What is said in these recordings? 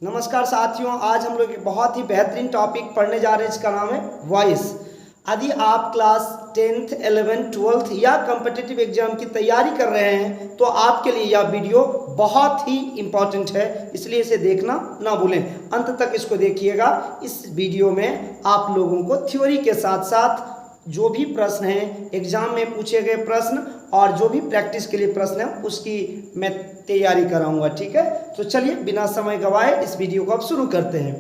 नमस्कार साथियों, आज हम लोग एक बहुत ही बेहतरीन टॉपिक पढ़ने जा रहे हैं जिसका नाम है वॉइस। यदि आप क्लास 10th 11th 12th या कम्पिटिटिव एग्जाम की तैयारी कर रहे हैं तो आपके लिए यह वीडियो बहुत ही इम्पॉर्टेंट है, इसलिए इसे देखना ना भूलें। अंत तक इसको देखिएगा। इस वीडियो में आप लोगों को थ्योरी के साथ साथ जो भी प्रश्न हैं, एग्जाम में पूछे गए प्रश्न और जो भी प्रैक्टिस के लिए प्रश्न है उसकी मैं तैयारी कराऊंगा। ठीक है, तो चलिए बिना समय गवाए इस वीडियो को अब शुरू करते हैं।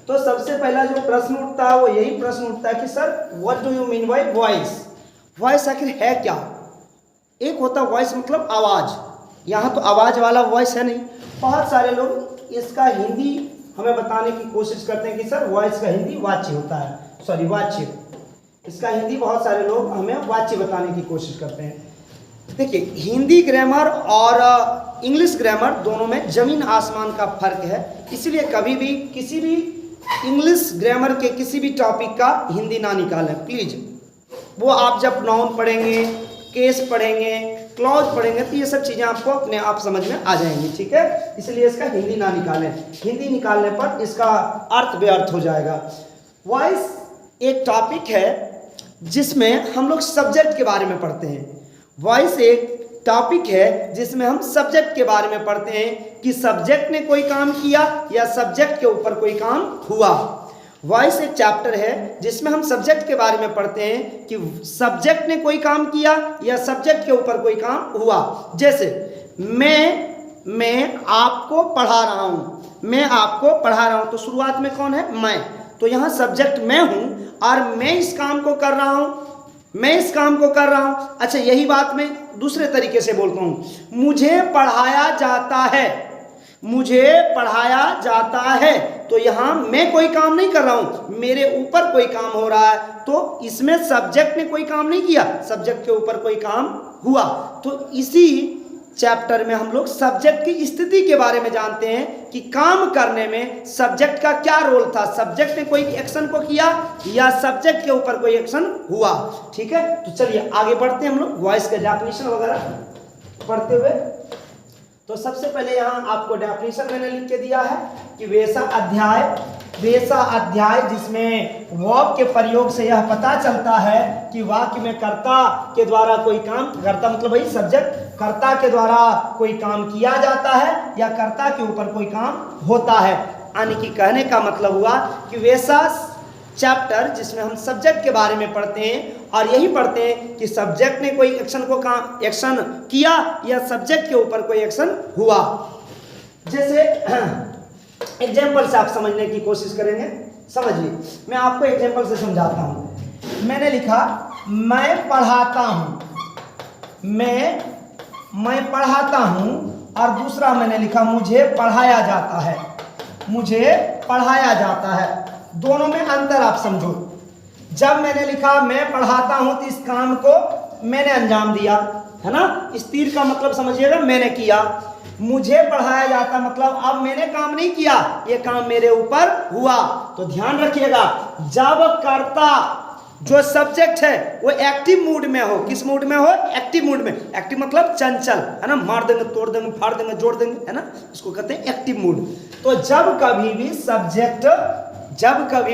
तो सबसे पहला जो प्रश्न उठता है वो यही प्रश्न उठता है कि sir what do you mean by voice. Voice आखिर है क्या? एक होता है वॉइस मतलब आवाज़। यहाँ तो आवाज़ वाला वॉइस है नहीं। बहुत सारे लोग इसका हिंदी हमें बताने की कोशिश करते हैं कि सर वॉइस का हिंदी वाच्य होता है, सॉरी वाच्य। इसका हिंदी बहुत सारे लोग हमें वाच्य बताने की कोशिश करते हैं। देखिए, हिंदी ग्रामर और इंग्लिश ग्रामर दोनों में ज़मीन आसमान का फर्क है, इसलिए कभी भी किसी भी इंग्लिश ग्रामर के किसी भी टॉपिक का हिंदी ना निकालें प्लीज़। वो आप जब नाउन पढ़ेंगे, केस पढ़ेंगे, क्लॉज पढ़ेंगे तो ये सब चीज़ें आपको अपने आप समझ में आ जाएंगी। ठीक है, इसलिए इसका हिंदी ना निकालें। हिंदी निकालने पर इसका अर्थ बेअर्थ हो जाएगा। वॉइस एक टॉपिक है जिसमें हम लोग सब्जेक्ट के बारे में पढ़ते हैं। वॉइस एक टॉपिक है जिसमें हम सब्जेक्ट के बारे में पढ़ते हैं कि सब्जेक्ट ने कोई काम किया या सब्जेक्ट के ऊपर कोई काम हुआ। वॉइस एक चैप्टर है जिसमें हम सब्जेक्ट के बारे में पढ़ते हैं कि सब्जेक्ट ने कोई काम किया या सब्जेक्ट के ऊपर कोई काम हुआ। जैसे मैं आपको पढ़ा रहा हूँ, मैं आपको पढ़ा रहा हूँ, तो शुरुआत में कौन है? मैं। तो यहाँ सब्जेक्ट मैं हूँ और मैं इस काम को कर रहा हूँ, मैं इस काम को कर रहा हूँ। अच्छा, यही बात मैं दूसरे तरीके से बोलता हूँ, मुझे पढ़ाया जाता है, मुझे पढ़ाया जाता है। तो यहाँ मैं कोई काम नहीं कर रहा हूँ, मेरे ऊपर कोई काम हो रहा है। तो इसमें सब्जेक्ट ने कोई काम नहीं किया, सब्जेक्ट के ऊपर कोई काम हुआ। तो इसी चैप्टर में हम लोग सब्जेक्ट की स्थिति के बारे में जानते हैं कि काम करने में सब्जेक्ट का क्या रोल था, सब्जेक्ट ने कोई एक्शन को किया या सब्जेक्ट के ऊपर कोई एक्शन हुआ। ठीक है, तो चलिए आगे बढ़ते हैं हम लोग वॉइस का डेफिनेशन वगैरह पढ़ते हुए। तो सबसे पहले यहाँ आपको डेफिनेशन मैंने लिख के दिया है कि वैसा अध्याय जिसमें वर्ब के प्रयोग से यह पता चलता है कि वाक्य में कर्ता के द्वारा कोई काम, कर्ता मतलब वही सब्जेक्ट, कर्ता के द्वारा कोई काम किया जाता है या कर्ता के ऊपर कोई काम होता है। यानी कि कहने का मतलब हुआ कि वैसा चैप्टर जिसमें हम सब्जेक्ट के बारे में पढ़ते हैं और यही पढ़ते हैं कि सब्जेक्ट ने कोई एक्शन किया या सब्जेक्ट के ऊपर कोई एक्शन हुआ। जैसे एग्जाम्पल से आप समझने की कोशिश करेंगे। समझिए, मैं आपको एग्जाम्पल से समझाता हूँ। मैंने लिखा मैं पढ़ाता हूँ, मैं पढ़ाता हूँ, और दूसरा मैंने लिखा मुझे पढ़ाया जाता है, मुझे पढ़ाया जाता है। दोनों में अंतर आप समझो। जब मैंने लिखा मैं पढ़ाता हूँ तो इस काम को मैंने अंजाम दिया, है ना, इस तीर का मतलब समझिएगा मैंने किया। मुझे पढ़ाया जाता मतलब अब मैंने काम नहीं किया, ये काम मेरे ऊपर हुआ। तो ध्यान रखिएगा, जब कर्ता जो सब्जेक्ट है वो एक्टिव मूड में हो, किस मूड में हो? एक्टिव मूड में। एक्टिव मतलब चंचल, है ना, मार देंगे, तोड़ देंगे, फाड़ देंगे, जोड़ देंगे, है ना, इसको कहते हैं एक्टिव मूड। तो जब कभी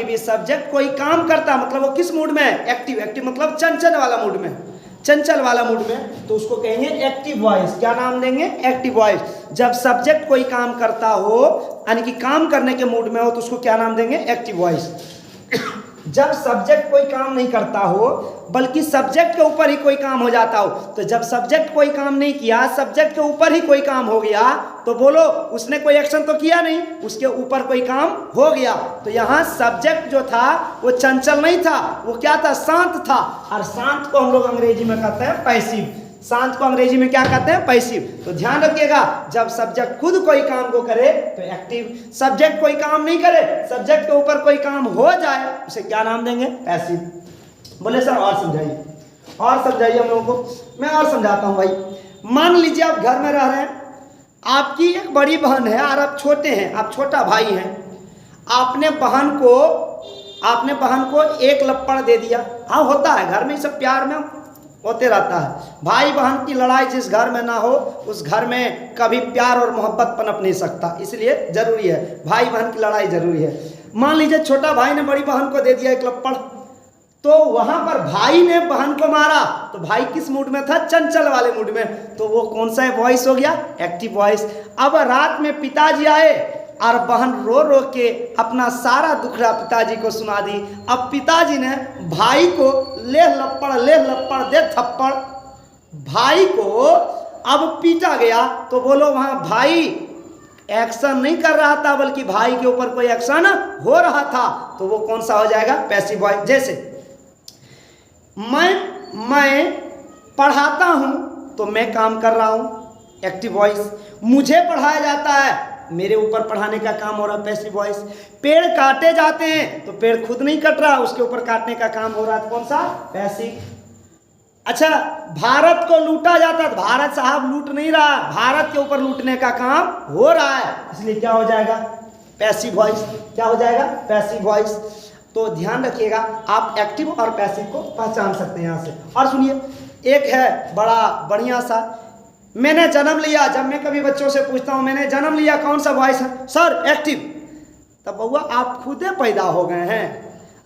भी सब्जेक्ट कोई काम करता मतलब वो किस मूड में है? एक्टिव मतलब चंचल वाला मूड में, चंचल वाला मूड में, तो उसको कहेंगे एक्टिव वॉइस। क्या नाम देंगे? Active voice. जब सब्जेक्ट कोई काम करता हो यानी कि काम करने के मूड में हो तो उसको क्या नाम देंगे? Active voice. जब सब्जेक्ट कोई काम नहीं करता हो बल्कि सब्जेक्ट के ऊपर ही कोई काम हो जाता हो, तो जब सब्जेक्ट कोई काम नहीं किया, सब्जेक्ट के ऊपर ही कोई काम हो गया, तो बोलो उसने कोई एक्शन तो किया नहीं, उसके ऊपर कोई काम हो गया। तो यहाँ सब्जेक्ट जो था वो चंचल नहीं था, वो क्या था? शांत था। और शांत को हम लोग अंग्रेजी में कहते हैं पैसिव। शांत को अंग्रेजी में क्या कहते हैं? पैसिव। तो ध्यान रखिएगा, जब सब्जेक्ट खुद कोई काम को करे तो एक्टिव, सब्जेक्ट कोई काम नहीं करे, सब्जेक्ट के ऊपर कोई काम हो जाए, उसे क्या नाम देंगे? पैसिव। बोले सर और समझाइए, और समझाइए हम लोगों को। मैं और समझाता हूँ भाई। मान लीजिए आप घर में रह रहे हैं, आपकी एक बड़ी बहन है और आप छोटे हैं, आप छोटा भाई हैं। आपने बहन को एक लप्पड़ दे दिया। हाँ, होता है घर में, सब प्यार में होते रहता है। भाई बहन की लड़ाई जिस घर में ना हो उस घर में कभी प्यार और मोहब्बत पनप नहीं सकता, इसलिए जरूरी है भाई बहन की लड़ाई जरूरी है। मान लीजिए छोटा भाई ने बड़ी बहन को दे दिया एक लप्पड़, तो वहां पर भाई ने बहन को मारा, तो भाई किस मूड में था? चंचल वाले मूड में, तो वो कौन सा वॉइस हो गया? Active voice. अब रात में पिताजी आए और बहन रो रो के अपना सारा दुखड़ा पिताजी को सुना दी। अब पिताजी ने भाई को ले लप्पड़ दे थप्पड़, भाई को अब पीटा गया। तो बोलो वहां भाई एक्शन नहीं कर रहा था बल्कि भाई के ऊपर कोई एक्शन हो रहा था, तो वो कौन सा हो जाएगा? Passive voice. जैसे मैं पढ़ाता हूं तो मैं काम कर रहा हूं, एक्टिव वॉइस। मुझे पढ़ाया जाता है, मेरे ऊपर पढ़ाने का काम हो रहा, पैसिव वॉइस। पेड़ काटे जाते हैं तो पेड़ खुद नहीं कट रहा, उसके ऊपर काटने का काम हो रहा है, कौन सा? पैसिव। अच्छा, भारत को लूटा जाता है, भारत साहब लूट नहीं रहा, भारत के ऊपर लूटने का काम हो रहा है, इसलिए क्या हो जाएगा? Passive voice. क्या हो जाएगा? Passive voice. तो ध्यान रखिएगा, आप एक्टिव और पैसिव को पहचान सकते हैं यहाँ से। और सुनिए, एक है बड़ा बढ़िया सा, मैंने जन्म लिया। जब मैं कभी बच्चों से पूछता हूँ मैंने जन्म लिया, कौन सा वॉइस है? Sir active. तब बउआ आप खुदे पैदा हो गए हैं,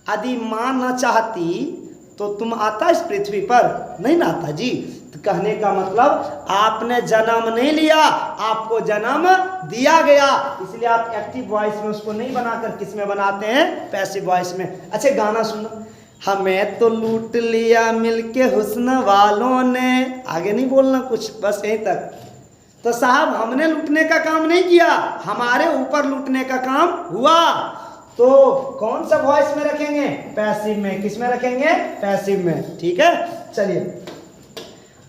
यदि माँ न चाहती तो तुम आता इस पृथ्वी पर? नहीं ना आता जी। तो कहने का मतलब आपने जन्म नहीं लिया, आपको जन्म दिया गया, इसलिए आप एक्टिव वॉइस में उसको नहीं बनाकर किस में बनाते हैं? पैसिव वॉइस में। अच्छा गाना सुनो, हमें तो लूट लिया मिलके हुस्न वालों ने, आगे नहीं बोलना कुछ, बस यहीं तक। तो साहब हमने लूटने का काम नहीं किया, हमारे ऊपर लूटने का काम हुआ। तो कौन सा वॉइस में रखेंगे? पैसिव में। किस में रखेंगे? पैसिव में। ठीक है, चलिए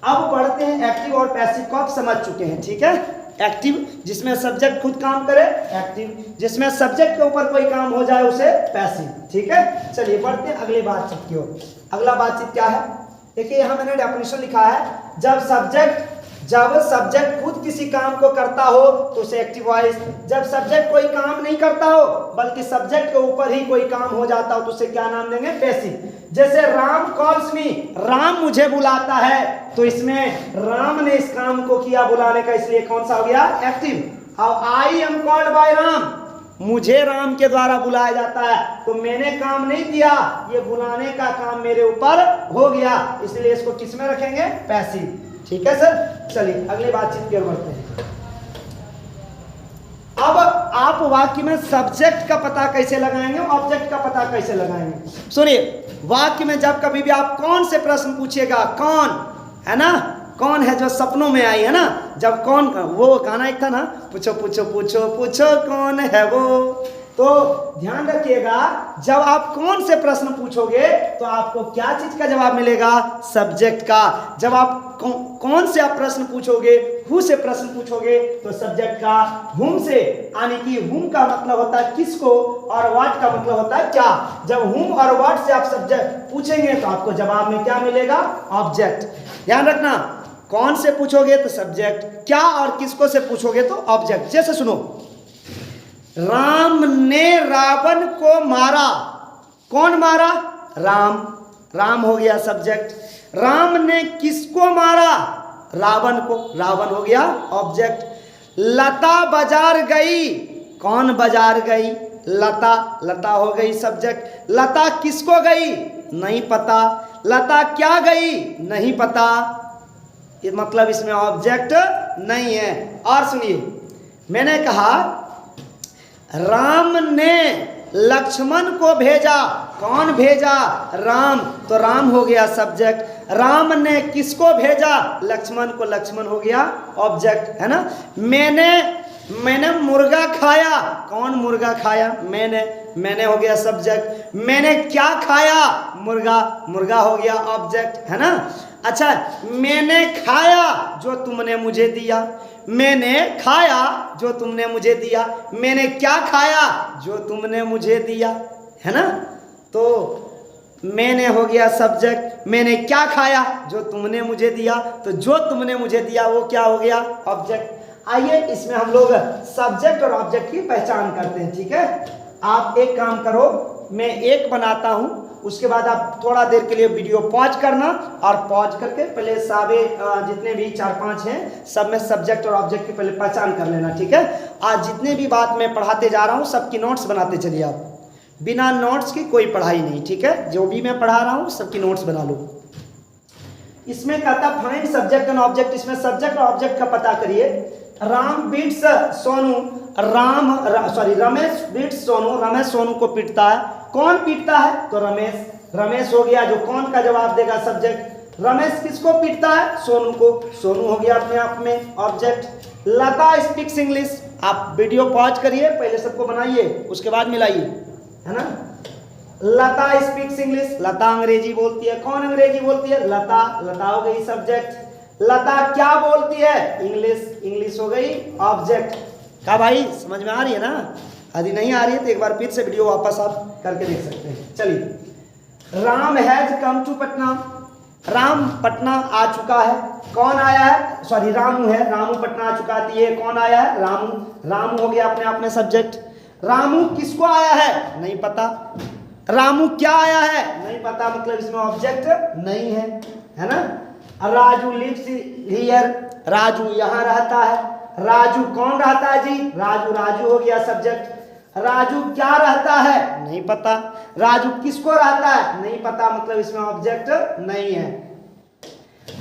अब बढ़ते हैं। एक्टिव और पैसिव को आप समझ चुके हैं, ठीक है। एक्टिव जिसमें सब्जेक्ट खुद काम करे, एक्टिव जिसमें सब्जेक्ट के ऊपर कोई काम हो जाए उसे पैसिव, ठीक है। चलिए बढ़ते हैं अगली बातचीत की ओर। अगला बातचीत क्या है? देखिए यहाँ मैंने डेफिनेशन लिखा है, जब सब्जेक्ट खुद किसी काम को करता हो तो उसे एक्टिव वॉइस। जब सब्जेक्ट कोई काम नहीं करता हो बल्कि सब्जेक्ट के ऊपर ही कोई काम हो जाता हो तो उसे क्या नाम देंगे? पैसिव। जैसे राम कॉल्स मी, राम मुझे बुलाता है, तो इसमें राम ने इस काम को किया बुलाने का, इसलिए कौन सा हो गया? एक्टिव। अब I am called by Ram, मुझे राम के द्वारा बुलाया जाता है, तो मैंने काम नहीं किया, ये बुलाने का काम मेरे ऊपर हो गया, इसलिए इसको किस में रखेंगे? पैसिव। ठीक है सर। चलिए अगली बातचीत की ओर बढ़ते हैं। अब आप वाक्य में सब्जेक्ट का पता कैसे लगाएंगे, ऑब्जेक्ट का पता कैसे लगाएंगे? सुनिए, वाक्य में जब कभी भी आप कौन से प्रश्न पूछिएगा, कौन है ना, कौन है जो सपनों में आई है ना, जब कौन, वो गाना एक था ना, पूछो पूछो पूछो पूछो कौन है वो। तो ध्यान रखिएगा, जब आप कौन से प्रश्न पूछोगे तो आपको क्या चीज का जवाब मिलेगा? सब्जेक्ट का। जब आप कौन से आप प्रश्न पूछोगे, हु से प्रश्न पूछोगे तो सब्जेक्ट का। हुम से, यानी कि हुम का मतलब होता है किसको और व्हाट का मतलब होता है क्या। जब हुम और व्हाट से आप सब्जेक्ट पूछेंगे तो आपको जवाब में क्या मिलेगा? ऑब्जेक्ट। ध्यान रखना, कौन से पूछोगे तो सब्जेक्ट, क्या और किसको से पूछोगे तो ऑब्जेक्ट। जैसे सुनो, राम ने रावण को मारा, कौन मारा? राम, राम हो गया सब्जेक्ट। राम ने किसको मारा? रावण को, रावण हो गया ऑब्जेक्ट। लता बाजार गई, कौन बाजार गई? लता, लता हो गई सब्जेक्ट। लता किसको गई? नहीं पता। लता क्या गई? नहीं पता, ये मतलब इसमें ऑब्जेक्ट नहीं है। और सुनिए, मैंने कहा राम ने लक्ष्मण को भेजा, कौन भेजा? राम, तो राम हो गया सब्जेक्ट। राम ने किसको भेजा? लक्ष्मण को, लक्ष्मण हो गया ऑब्जेक्ट, है ना। मैंने मुर्गा खाया, कौन मुर्गा खाया? मैंने हो गया सब्जेक्ट। मैंने क्या खाया? मुर्गा, मुर्गा हो गया ऑब्जेक्ट, है ना। अच्छा, मैंने खाया जो तुमने मुझे दिया, मैंने खाया जो तुमने मुझे दिया। मैंने क्या खाया? जो तुमने मुझे दिया, है ना। तो मैंने हो गया सब्जेक्ट, मैंने क्या खाया? जो तुमने मुझे दिया, तो जो तुमने मुझे दिया वो क्या हो गया? ऑब्जेक्ट। आइए इसमें हम लोग सब्जेक्ट और ऑब्जेक्ट की पहचान करते हैं, ठीक है। आप एक काम करो, मैं एक बनाता हूं, उसके बाद आप थोड़ा देर के लिए वीडियो पॉज करना और पॉज करके पहले सारे जितने भी 4-5 हैं सब में सब्जेक्ट और ऑब्जेक्ट की पहले पहचान कर लेना, ठीक है। आज जितने भी बात मैं पढ़ाते जा रहा हूँ सबकी नोट्स बनाते चलिए आप, बिना नोट्स की कोई पढ़ाई नहीं, ठीक है। जो भी मैं पढ़ा रहा हूँ सबकी नोट्स बना लो। इसमें कहता फाइंड सब्जेक्ट एंड ऑब्जेक्ट, इसमें सब्जेक्ट और ऑब्जेक्ट का पता करिए। राम बीट्स सोनू, रमेश बीट्स सोनू, रमेश सोनू को पीटता है। कौन पीटता है? तो रमेश, रमेश हो गया जो कौन का जवाब देगा सब्जेक्ट। रमेश किसको पीटता है? सोनू को, सोनू हो गया अपने आप में ऑब्जेक्ट। लता स्पीक्स इंग्लिश, आप वीडियो पॉज करिए, पहले सबको बनाइए उसके बाद मिलाइए, है ना। लता स्पीक्स इंग्लिश, लता अंग्रेजी बोलती है। कौन अंग्रेजी बोलती है? लता, लता हो गई सब्जेक्ट। लता क्या बोलती है? इंग्लिश, इंग्लिश हो गई ऑब्जेक्ट। क्या भाई समझ में आ रही है ना? यदि नहीं आ रही है तो एक बार फिर से वीडियो वापस आप करके देख सकते हैं। चलिए, Ram has come to Patna, Ram Patna आ चुका है। कौन आया है? सॉरी रामू है, रामू पटना आ चुका है। ये कौन आया है? रामू, रामू हो गया अपने आप में सब्जेक्ट। रामू किसको आया है? नहीं पता। रामू क्या आया है? नहीं पता, मतलब इसमें ऑब्जेक्ट नहीं है ना। राजू लिव्स हियर, राजू यहाँ रहता है। राजू कौन रहता है जी? राजू, राजू हो गया सब्जेक्ट। राजू क्या रहता है? नहीं पता। राजू किसको रहता है? नहीं पता, मतलब इसमें ऑब्जेक्ट नहीं है।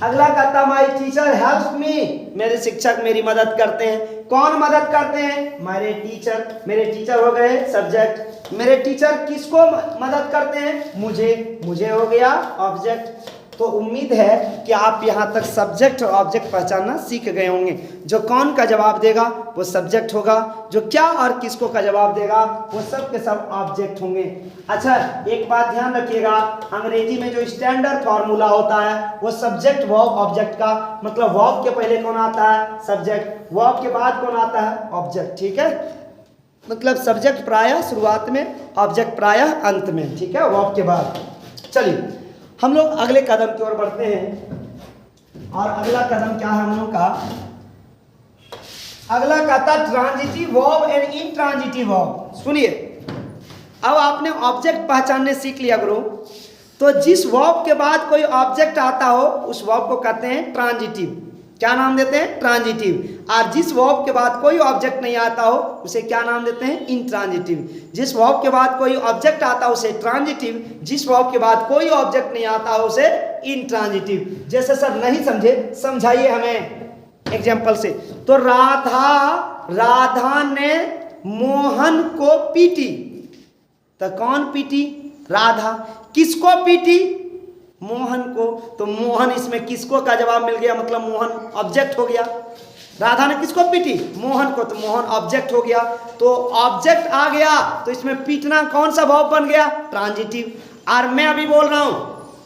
अगला कहता माय टीचर हेल्प्स मी, मेरे शिक्षक मेरी मदद करते हैं। कौन मदद करते हैं? मेरे टीचर, मेरे टीचर हो गए सब्जेक्ट। मेरे टीचर किसको मदद करते हैं? मुझे, मुझे हो गया ऑब्जेक्ट। तो उम्मीद है कि आप यहाँ तक सब्जेक्ट और ऑब्जेक्ट पहचानना सीख गए होंगे। जो कौन का जवाब देगा वो सब्जेक्ट होगा, जो क्या और किसको का जवाब देगा वो सब के सब ऑब्जेक्ट होंगे। अच्छा, एक बात ध्यान रखिएगा, अंग्रेजी में जो स्टैंडर्ड फॉर्मूला होता है वो सब्जेक्ट वर्ब ऑब्जेक्ट का, मतलब वर्ब के पहले कौन आता है? सब्जेक्ट, वर्ब के बाद कौन आता है? ऑब्जेक्ट, ठीक है। मतलब सब्जेक्ट प्रायः शुरुआत में, ऑब्जेक्ट प्रायः अंत में, ठीक है, वर्ब के बाद। चलिए हम लोग अगले कदम की ओर बढ़ते हैं। और अगला कदम क्या है हम लोग का? अगला कहता transitive verb and intransitive verb. सुनिए, अब आपने ऑब्जेक्ट पहचानने सीख लिया करो, तो जिस वर्ब के बाद कोई ऑब्जेक्ट आता हो उस वर्ब को कहते हैं ट्रांजिटिव। क्या नाम देते हैं? ट्रांजिटिव। और जिस वर्ब के बाद कोई ऑब्जेक्ट नहीं आता हो उसे क्या नाम देते हैं? इंट्रांजिटिव। जिस वर्ब के बाद कोई ऑब्जेक्ट आता हो उसे ट्रांजिटिव, जिस वर्ब के बाद कोई ऑब्जेक्ट नहीं आता हो उसे इंट्रांजिटिव। जैसे सर नहीं समझे, समझाइए हमें एग्जांपल से। तो राधा ने मोहन को पीटी, तो कौन पीटी? राधा। किसको पीटी? मोहन को। तो मोहन, इसमें किसको का जवाब मिल गया, मतलब मोहन ऑब्जेक्ट हो गया। राधा ने किसको पीटी? मोहन को, तो मोहन ऑब्जेक्ट हो गया। तो ऑब्जेक्ट आ गया तो इसमें पीटना कौन सा वर्ब बन गया? ट्रांजिटिव। और मैं अभी बोल रहा हूं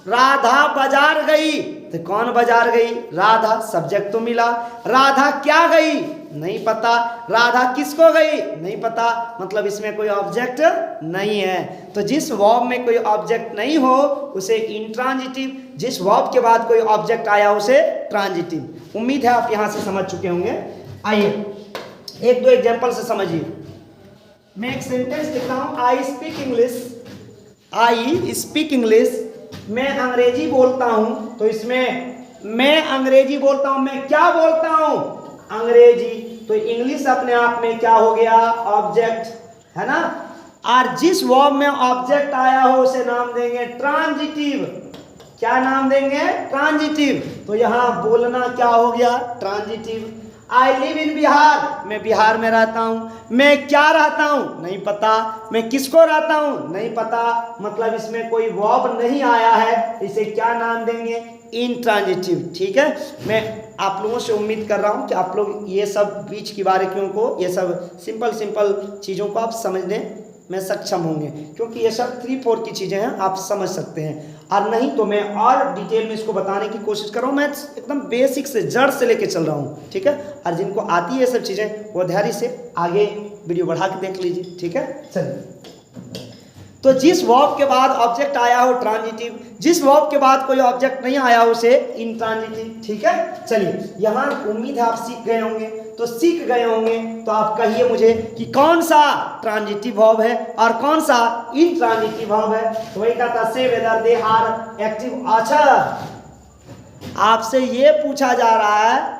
राधा बाजार गई, तो कौन बाजार गई? राधा, सब्जेक्ट तो मिला। राधा क्या गई? नहीं पता। राधा किसको गई? नहीं पता, मतलब इसमें कोई ऑब्जेक्ट नहीं है। तो जिस वर्ब में कोई ऑब्जेक्ट नहीं हो उसे इंट्रांजिटिव, जिस वर्ब के बाद कोई ऑब्जेक्ट आया उसे ट्रांजिटिव। उम्मीद है आप यहां से समझ चुके होंगे। आइए एक दो एग्जांपल से समझिए। मैं एक सेंटेंस लिखता हूं, I speak English, I speak English. मैं अंग्रेजी बोलता हूं, तो इसमें मैं अंग्रेजी बोलता हूं, मैं क्या बोलता हूं? अंग्रेजी। तो इंग्लिश अपने आप में क्या हो गया? ऑब्जेक्ट, है ना। और जिस वर्ब में ऑब्जेक्ट आया हो उसे नाम देंगे ट्रांजिटिव। क्या नाम देंगे? ट्रांजिटिव। तो यहां बोलना क्या हो गया? Transitive. I live in Bihar, मैं बिहार में रहता हूं। मैं क्या रहता हूं? नहीं पता। मैं किसको रहता हूं? नहीं पता, मतलब इसमें कोई वर्ब नहीं आया है, इसे क्या नाम देंगे? इंट्रांजिटिव, ठीक है। मैं आप लोगों से उम्मीद कर रहा हूं कि आप लोग ये सब बीच की बारीकियों को, ये सब सिंपल चीज़ों को आप समझने में सक्षम होंगे, क्योंकि ये सब 3-4 की चीज़ें हैं, आप समझ सकते हैं। और नहीं तो मैं और डिटेल में इसको बताने की कोशिश कर रहा हूँ। मैं एकदम बेसिक से, जड़ से लेके चल रहा हूँ, ठीक है। और जिनको आती है ये सब चीज़ें वो धैर्य से आगे वीडियो बढ़ा के देख लीजिए, ठीक है। चलिए, तो जिस वर्ब के बाद ऑब्जेक्ट आया हो ट्रांजिटिव, जिस वर्ब के बाद कोई ऑब्जेक्ट नहीं आया हो उसे इंट्रांजिटिव, ठीक है। चलिए, यहाँ उम्मीद है आप सीख गए होंगे। तो सीख गए होंगे। तो आप कहिए मुझे कि कौन सा ट्रांजिटिव वर्ब है और कौन सा इंट्रांजिटिव वर्ब है। तो वही कहता से वेदर दे आर एक्टिव। अच्छा, आपसे ये पूछा जा रहा है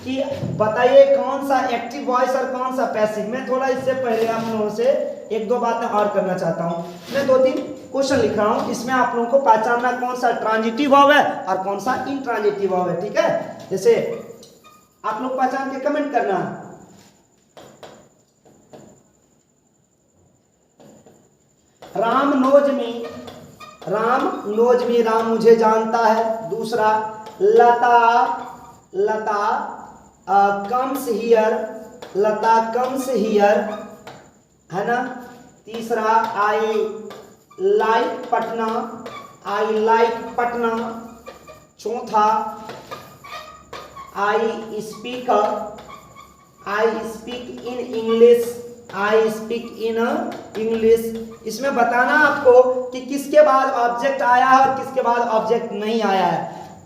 कि बताइए कौन सा एक्टिव वॉइस और कौन सा पैसिव। मैं थोड़ा इससे पहले आप लोगों से एक दो बातें और करना चाहता हूँ। मैं 2-3 क्वेश्चन लिख रहा हूँ, इसमें आप लोगों को पहचानना कौन सा ट्रांजिटिव वर्ब है और कौन सा इंट्रांजिटिव वर्ब है, ठीक है। जैसे आप लोग पहचान के कमेंट करना। Ram knows me, Ram knows me, Ram मुझे जानता है। दूसरा, Lata comes here, Lata comes here, है ना। तीसरा, I like Patna, I like Patna. चौथा, I speak in English, I speak in English. इसमें बताना आपको कि किसके बाद ऑब्जेक्ट आया है और किसके बाद ऑब्जेक्ट नहीं आया है,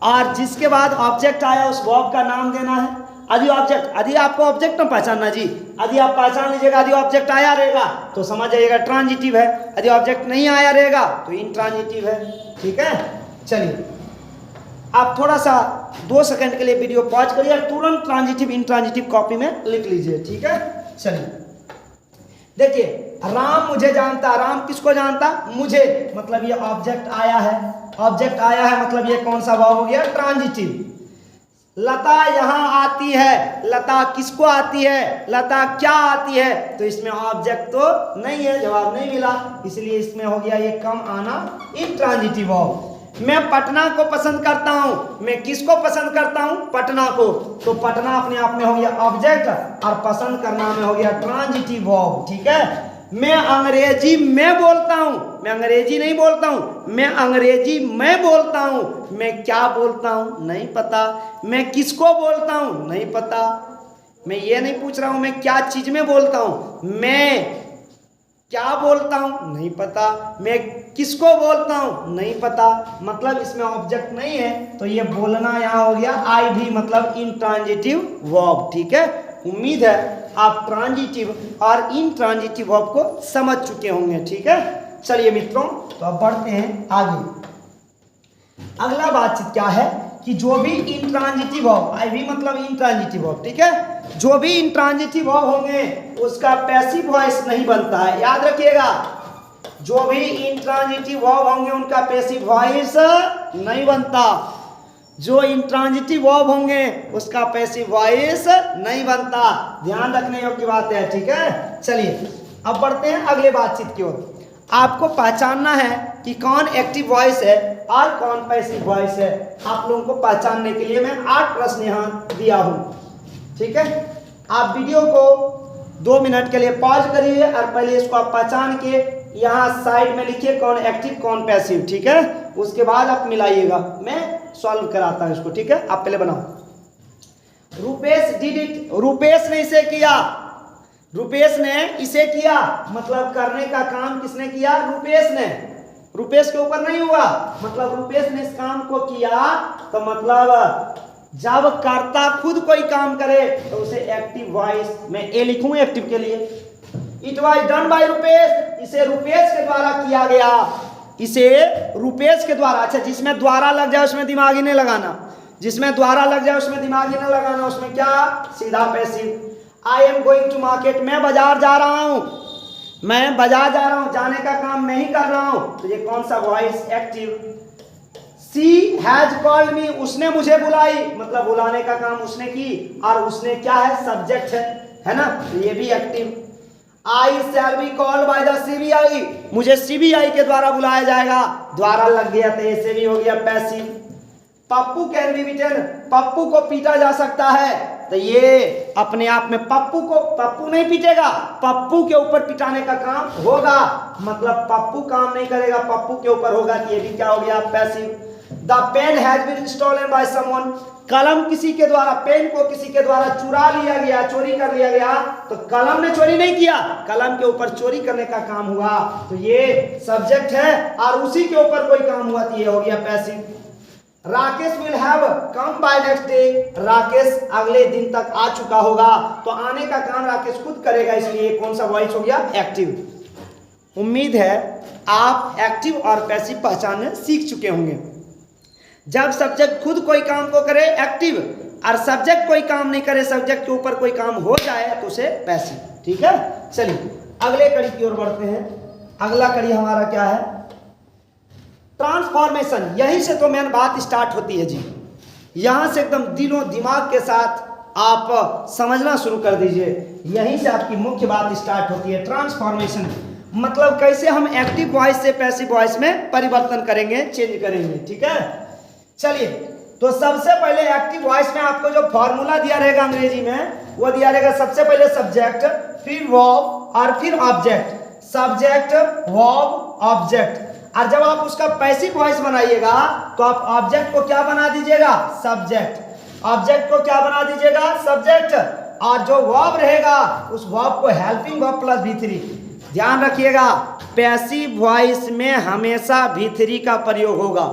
और जिसके बाद ऑब्जेक्ट आया उस वर्ब का नाम देना है। यदि ऑब्जेक्ट, यदि आपको ऑब्जेक्ट न पहचानना जी, यदि आप पहचान लीजिएगा, यदि ऑब्जेक्ट आया रहेगा तो समझ जाइएगा ट्रांजिटिव है, यदि ऑब्जेक्ट नहीं आया रहेगा तो इंट्रांजिटिव है, ठीक है। चलिए, आप थोड़ा सा 2 सेकंड के लिए वीडियो पॉज करिए और तुरंत ट्रांजिटिव इंट्रांजिटिव कॉपी में लिख लीजिए, ठीक है। चलिए देखिए, राम मुझे जानता, राम किसको जानता, मुझे, मतलब ये ऑब्जेक्ट आया है, ऑब्जेक्ट आया है मतलब ये कौन सा वर्ब हो गया, ट्रांजिटिव। लता यहाँ आती है, लता किसको आती है, लता क्या आती है, तो इसमें ऑब्जेक्ट तो नहीं है, जवाब नहीं मिला, इसलिए इसमें हो गया ये कम आना इंट्रांजिटिव वर्ब। मैं पटना को पसंद करता हूं, मैं किसको पसंद करता हूं, पटना को, तो पटना अपने आप में हो गया ऑब्जेक्ट और पसंद करना में हो गया ट्रांजिटिव वर्ब, ठीक है। मैं अंग्रेजी में बोलता हूं, मैं अंग्रेजी नहीं बोलता हूं, मैं अंग्रेजी में बोलता हूं। मैं क्या बोलता हूं, नहीं पता। मैं किसको बोलता हूं, नहीं पता। मैं ये नहीं पूछ रहा हूं मैं क्या चीज में बोलता हूं, मैं क्या बोलता हूं, नहीं पता। मैं किसको बोलता हूं, नहीं पता। मतलब इसमें ऑब्जेक्ट नहीं है, तो ये बोलना यहां हो गया आई भी, मतलब इंट्रांजिटिव वर्ब, ठीक है। उम्मीद है आप ट्रांजिटिव और इंट्रांजिटिव वर्ब को समझ चुके होंगे, ठीक है। चलिए मित्रों, तो अब बढ़ते हैं आगे। अगला बातचीत क्या है कि जो भी इंट्रांजिटिव वर्ब, आई भी मतलब इंट्रांजिटिव वर्ब, ठीक है, जो भी इंट्रांजिटिव वर्ब होंगे उसका पैसिव वॉइस नहीं बनता है, याद रखिएगा। जो भी इंट्रांजिटिव वर्ब होंगे उनका पैसिव वॉइस नहीं बनता, जो इंट्रांजिटिव वर्ब होंगे उसका पैसिव वॉइस नहीं बनता, ध्यान रखने योग्य बात है, ठीक है। चलिए अब बढ़ते हैं अगले बातचीत की ओर। आपको पहचानना है कि कौन एक्टिव वॉइस है और कौन पैसिव वॉइस है। आप लोगों को पहचानने के लिए मैं 8 प्रश्न यहाँ दिया हूँ, ठीक है। आप वीडियो को 2 मिनट के लिए पॉज करिए और पहले इसको आप पहचान के यहाँ साइड में लिखिए कौन एक्टिव कौन पैसिव, ठीक है। उसके बाद आप मिलाइएगा, मैं सॉल्व कराता हूँ इसको, ठीक है। आप पहले बनाओ। रुपेश डिड इट, रुपेश ने इसे किया, रुपेश ने इसे किया, मतलब करने का काम किसने किया, रुपेश ने। रुपेश के ऊपर नहीं हुआ, मतलब रुपेश ने इस काम को किया, तो मतलब जब कर्ता खुद कोई काम करे तो उसे एक्टिव वॉइस, मैं ए लिखूं एक्टिव के लिए। It was done by Rupesh, इसे रुपेश के द्वारा किया गया, इसे रुपेश के द्वारा। अच्छा, जिसमें द्वारा लग जाए उसमें दिमाग ही नहीं लगाना, जिसमें द्वारा लग जाए उसमें दिमाग ही नहीं लगाना, उसमें क्या, सीधा passive. I am going to market, मैं बाजार जा रहा हूं, मैं बाजार जा रहा हूं, जाने का काम मैं ही कर रहा हूं, तो ये कौन सा voice, active. She has called me, उसने मुझे बुलाई, मतलब बुलाने का काम उसने की, और उसने क्या है, सब्जेक्ट है ना, तो ये भी active. I shall be called by the CBI, मुझे सीबीआई के द्वारा बुलाया जाएगा, द्वारा लग गया तो ऐसे भी हो गया passive. Pappu can be beaten, Pappu को पीटा जा सकता है, तो ये अपने आप में पप्पू को, पप्पू नहीं पीटेगा, पप्पू के ऊपर पिटाने का काम होगा, मतलब पप्पू काम नहीं करेगा, पप्पू के ऊपर होगा, तो ये भी क्या हो गया, passive. The pen has been stolen by someone, कलम किसी के द्वारा, पेन को किसी के द्वारा चुरा लिया गया, चोरी कर लिया गया, तो कलम ने चोरी नहीं किया, कलम के ऊपर चोरी करने का काम हुआ, तो ये सब्जेक्ट है, और उसी के ऊपर कोई काम हुआ तो ये हो गया passive. Rakesh will have come by next day, Rakesh अगले दिन तक आ चुका होगा। तो आने का काम राकेश खुद करेगा, इसलिए कौन सा वॉइस हो गया? एक्टिव। उम्मीद है आप एक्टिव और पैसिव पहचानने सीख चुके होंगे। जब सब्जेक्ट खुद कोई काम को करे एक्टिव, और सब्जेक्ट कोई काम नहीं करे, सब्जेक्ट के ऊपर कोई काम हो जाए तो उसे पैसिव। ठीक है, चलिए अगले कड़ी की ओर बढ़ते हैं। अगला कड़ी हमारा क्या है? ट्रांसफॉर्मेशन। यहीं से तो मेन बात स्टार्ट होती है जी। यहां से एकदम दिलों दिमाग के साथ आप समझना शुरू कर दीजिए। यहीं से आपकी मुख्य बात स्टार्ट होती है। ट्रांसफॉर्मेशन मतलब कैसे हम एक्टिव वॉइस से पैसिव वॉइस में परिवर्तन करेंगे, चेंज करेंगे। ठीक है, चलिए तो सबसे पहले एक्टिव वॉइस में आपको जो फॉर्मूला दिया रहेगा अंग्रेजी में, वो दिया रहेगा सबसे पहले सब्जेक्ट, फिर वर्ब और फिर ऑब्जेक्ट। Subject, verb, object. और जब आप उसका पैसिव वॉइस बनाइएगा तो आप ऑब्जेक्ट को क्या बना दीजिएगा? सब्जेक्ट। ऑब्जेक्ट को क्या बना दीजिएगा? सब्जेक्ट। और जो वर्ब रहेगा उस वर्ब को हेल्पिंग वर्ब प्लस V3। ध्यान रखिएगा, पैसिव वॉइस में हमेशा V3 का प्रयोग होगा।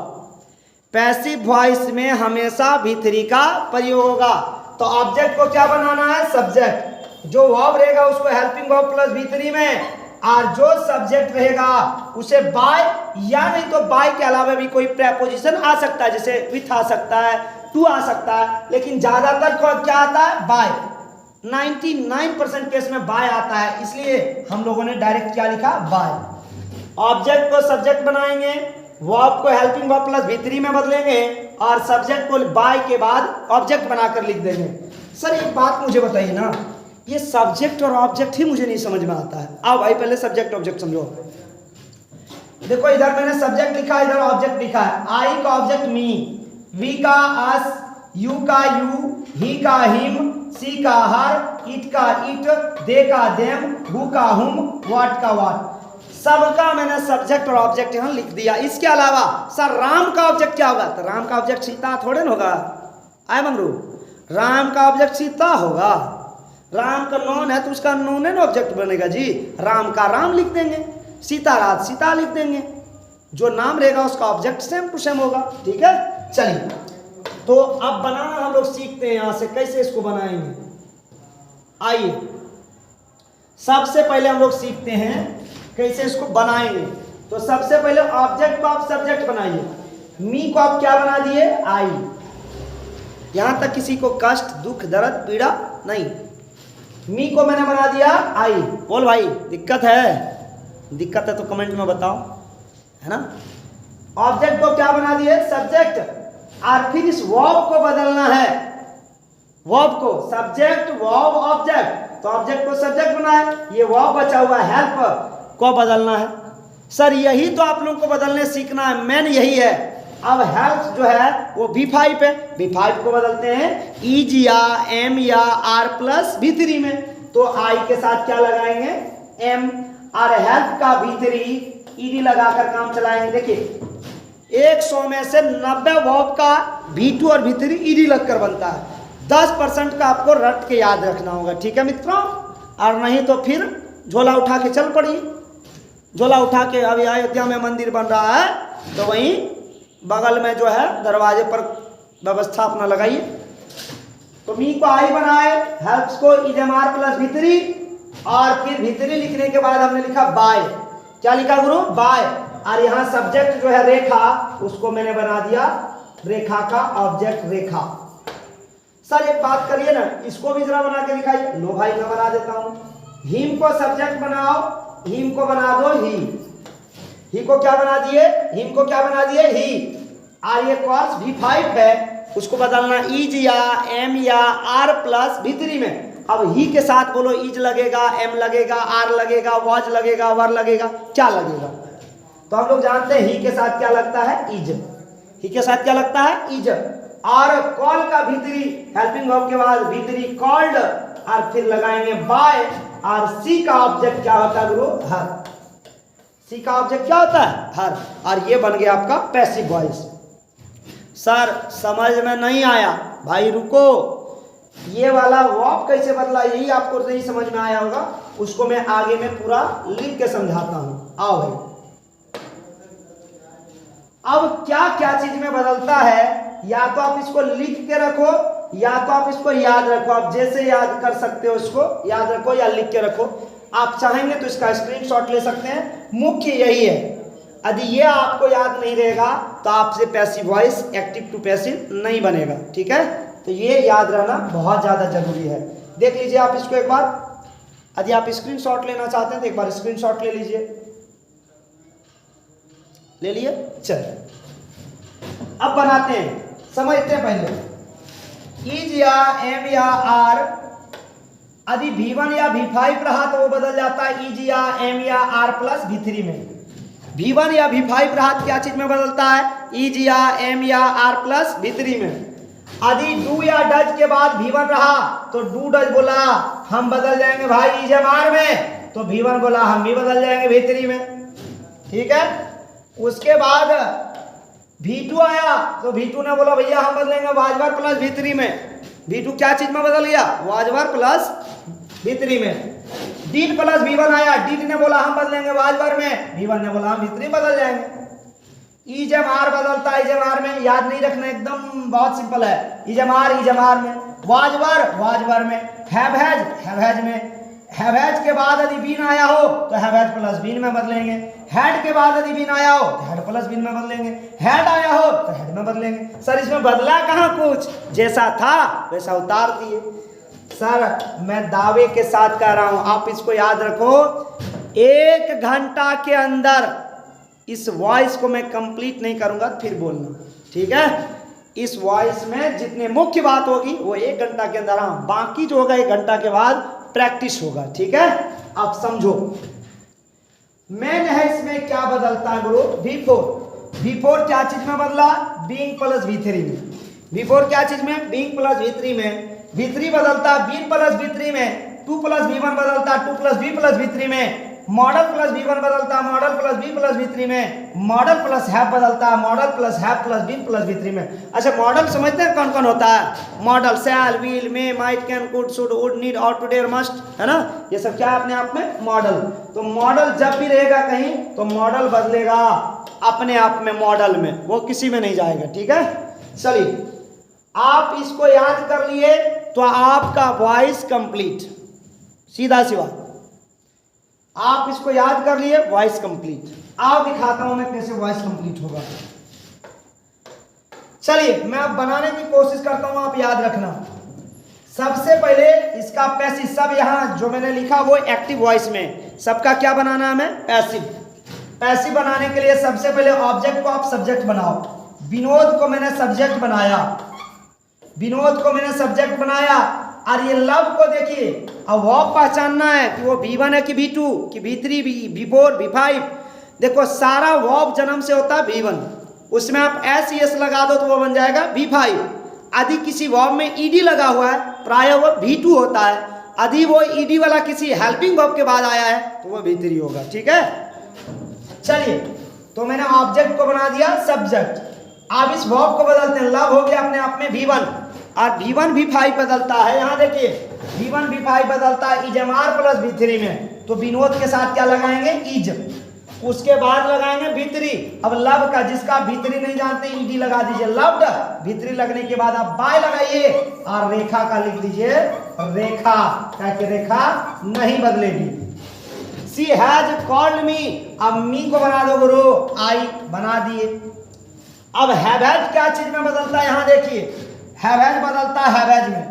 पैसिव वॉइस में हमेशा V3 का प्रयोग होगा। तो ऑब्जेक्ट को क्या बनाना है? सब्जेक्ट। जो वर्ब रहेगा उसको हेल्पिंग वर्ब प्लस V3 में, और जो सब्जेक्ट रहेगा उसे बाय, या नहीं तो बाय के अलावा भी कोई प्रेपोजिशन आ सकता है, जैसे विथ आ सकता है, टू आ सकता है, लेकिन ज्यादातर क्या आता है? बाय। 99% केस में बाय आता है, इसलिए हम लोगों ने डायरेक्ट क्या लिखा? बाय। ऑब्जेक्ट को सब्जेक्ट बनाएंगे, वर्ब को हेल्पिंग वर्ब प्लस V3 में बदलेंगे, और सब्जेक्ट को बाय के बाद ऑब्जेक्ट बनाकर लिख देंगे। सर एक बात मुझे बताइए ना, ये सब्जेक्ट और ऑब्जेक्ट ही मुझे नहीं समझ में आता है। आओ भाई पहले सब्जेक्ट ऑब्जेक्ट समझो। देखो इधर मैंने सब्जेक्ट लिखा है, इधर ऑब्जेक्ट लिखा है। आई का ऑब्जेक्ट मी, वी का अस, यू का यू, ही का हिम, सी का हर, इट का इट, दे का देम, हु का हुम, व्हाट का व्हाट। सबका मैंने सब्जेक्ट और ऑब्जेक्ट यहाँ लिख दिया। इसके अलावा सर राम का ऑब्जेक्ट क्या होगा? तो राम का ऑब्जेक्ट सीता थोड़े ना होगा। आए मंगरू, राम का ऑब्जेक्ट सीता होगा। राम का नॉन है तो उसका नॉन है ऑब्जेक्ट बनेगा जी। राम का राम लिख देंगे, सीता रात सीता लिख देंगे। जो नाम रहेगा उसका ऑब्जेक्ट सेम टू सेम होगा। ठीक है, चलिए तो अब बनाना हम लोग सीखते हैं यहां से, कैसे इसको बनाएंगे। आइए सबसे पहले हम लोग सीखते हैं कैसे इसको बनाएंगे। तो सबसे पहले ऑब्जेक्ट को आप सब्जेक्ट बनाइए। मी को आप क्या बना दिए? आई। यहां तक किसी को कष्ट, दुख, दर्द, पीड़ा नहीं। मी को मैंने बना दिया आई। बोल भाई दिक्कत है? दिक्कत है तो कमेंट में बताओ, है ना। ऑब्जेक्ट को क्या बना दिए? सब्जेक्ट। और फिर इस वर्ब को बदलना है। वर्ब को सब्जेक्ट, वर्ब, ऑब्जेक्ट। तो ऑब्जेक्ट को सब्जेक्ट बनाए, ये वर्ब बचा हुआ हेल्प को बदलना है। सर यही तो आप लोगों को बदलने सीखना है, मेन यही है। अब हेल्प जो है वो V5 है, V5 को बदलते हैं इज या एम या आर प्लस V3 में। तो आई के साथ क्या लगाएंगे? एम। और हेल्प का V3 ईडी लगाकर काम चलाएंगे। देखिए 100 में से 90 वर्ब का V2 और V3 ईडी लगकर बनता है। 10% का आपको रट के याद रखना होगा। ठीक है मित्रों, और नहीं तो फिर झोला उठा के चल पड़िए। झोला उठा के अभी अयोध्या में मंदिर बन रहा है तो वहीं बगल में जो है दरवाजे पर व्यवस्था अपना लगाइए। तो मी को आई बनाए, हेल्प्स को is M R plus V3, और फिर V3 लिखने के बाद हमने लिखा बाय। क्या लिखा गुरु? बाय। और यहाँ सब्जेक्ट जो है रेखा, उसको मैंने बना दिया रेखा का ऑब्जेक्ट रेखा। सर एक बात करिए ना, इसको भी जरा बना के दिखाइए। लो भाई मैं बना देता हूं। हिम को सब्जेक्ट बनाओ, हिम को बना दो ही। ही को क्या बना दिए? हिम को क्या बना दिए? ही। और ये कॉस V5 है, उसको बदलना इज या एम या आर प्लस V3 में। अब ही के साथ बोलो इज लगेगा, एम लगेगा, आर लगेगा, वॉज लगेगा, वर लगेगा, क्या लगेगा? तो हम लोग जानते हैं ही के साथ क्या लगता है? इज। ही के साथ क्या लगता है? इज। और कॉल का V3 हेल्पिंग वर्ब के बाद V3 कॉल्ड, और फिर लगाएंगे बाय। और सी का ऑब्जेक्ट क्या होता है गुरु? हर। सी का ऑब्जेक्ट क्या होता है? हर। और ये बन गया आपका पैसिव वॉइस। सर समझ में नहीं आया भाई, रुको। ये वाला वर्ब कैसे बदला यही आपको नहीं समझ में आया होगा, उसको मैं आगे में पूरा लिख के समझाता हूं। आओ भाई अब क्या क्या चीज में बदलता है, या तो आप इसको लिख के रखो या तो आप इसको याद रखो। आप जैसे याद कर सकते हो उसको याद रखो या लिख के रखो। आप चाहेंगे तो इसका स्क्रीनशॉट ले सकते हैं। मुख्य यही है, यदि ये आपको याद नहीं रहेगा तो आपसे passive voice active to passive नहीं बनेगा। ठीक है, तो ये याद रहना बहुत ज़्यादा जरूरी है। देख लीजिए आप इसको एक बार, यदि आप स्क्रीनशॉट लेना चाहते हैं तो एक बार स्क्रीनशॉट ले लीजिए। ले लिए, चलिए अब बनाते हैं, समझते हैं पहले। इज या एम या आर, यदि V1 या V5 रहा तो वो बदल जाता है इज या एम या आर प्लस V3 में। V1 या V5 रहा क्या चीज में बदलता है, इज या एम या आर प्लस V3 में। यदि डू या डज के बाद V1 रहा तो डू डज बोला हम बदल जाएंगे भाई इज एम आर में, तो V1 बोला हम भी बदल जाएंगे V3 में। ठीक है, उसके बाद V2 आया तो V2 ने बोला भैया हम बदलेंगे वाजवर प्लस V3 में। V2 क्या चीज में बदल गया, वाजवर प्लस V3 में। डीड प्लस V1 आया, डीड ने बोला हम बदलेंगे वाजवर में, V1 ने बोला हम V3 बदल जाएंगे। इजम आर बदलता है इजम आर में, याद नहीं रखना, एकदम बहुत सिंपल है। इजम आर में, वाजवर में, हैव में। हैवेज के बाद यदि बीन आया हो तो हैवेज प्लस बीन में बदलेंगे। हेड के बाद यदि बीन आया हो तो हेड प्लस बीन में बदलेंगे। हेड आया हो तो हेड में बदलेंगे। सर इसमें बदला कहाँ कुछ, जैसा था वैसा उतार दिए। सर मैं दावे के साथ कह रहा हूं, आप इसको याद रखो, 1 घंटा के अंदर इस वॉइस को मैं कंप्लीट नहीं करूंगा फिर बोलना। ठीक है, इस वॉइस में जितने मुख्य बात होगी वो 1 घंटा के अंदर, हाँ बाकी जो होगा 1 घंटा के बाद प्रैक्टिस होगा। ठीक है, आप समझो मेन है इसमें क्या बदलता है गुरु, V4 क्या चीज में बदला, बीइंग प्लस V3 में। V4 क्या चीज में, बीइंग प्लस V3 में। V3 बदलता बीइंग प्लस V3 में। 2 प्लस V1 बदलता 2 प्लस V प्लस V3 में। मॉडल प्लस V1 बदलता model plus V plus V3 में। मॉडल प्लस हैव बदलता model plus have plus V plus V3 में। अच्छा मॉडल समझते हैं कौन कौन होता है, modal shall, will, may, might, can, could, should, would, need, ought, to, dare, must, है ना, ये सब क्या है अपने आप में मॉडल। तो मॉडल जब भी रहेगा कहीं तो मॉडल बदलेगा अपने आप में, मॉडल में, वो किसी में नहीं जाएगा। ठीक है, चलिए आप इसको याद कर लिए तो आपका वॉइस कंप्लीट, सीधा सिवा आप इसको याद कर लिए, वॉइस कंप्लीट। आओ दिखाता हूं मैं कैसे वॉइस कंप्लीट होगा। चलिए मैं अब बनाने की कोशिश करता हूं, आप याद रखना। सबसे पहले इसका पैसिव, सब यहां जो मैंने लिखा वो एक्टिव वॉइस में, सबका क्या बनाना है हमें, पैसिव बनाने के लिए सबसे पहले ऑब्जेक्ट को आप सब्जेक्ट बनाओ। विनोद को मैंने सब्जेक्ट बनाया, और ये लव को देखिए, अब वर्ब पहचानना है कि वो V1 है कि V2 कि V3 V4 V5। देखो सारा वर्ब जन्म से होता है V1, उसमें आप SES लगा दो तो वो बन जाएगा V5। यदि किसी वर्ब में ED लगा हुआ है प्राय वो V2 होता है, यदि वो ED वाला किसी हेल्पिंग वर्ब के बाद आया है तो वो V3 होगा। ठीक है, चलिए तो मैंने ऑब्जेक्ट को बना दिया सब्जेक्ट। अब इस वर्ब को बदलते हैं, लव हो गया अपने आप में V1, और V1 V5 बदलता है। यहां देखिए V1 V5 बदलता है is M R plus V3 में, तो विनोद के साथ क्या लगाएंगे, इज, उसके बाद लगाएंगे V3। अब लव का, जिसका V3 नहीं जानते ED लगा दीजिए, लव्ड। V3 लगने के बाद आप बाय लगाइए और रेखा का लिख लीजिए रेखा, ताकि रेखा नहीं बदलेगी। सी हैज कॉल्ड मी, अब मी को बना दो गुरु, आई बना दिए। अब हैव क्या चीज में बदलता है, यहां देखिए हैवेज बदलता है हैवेज में,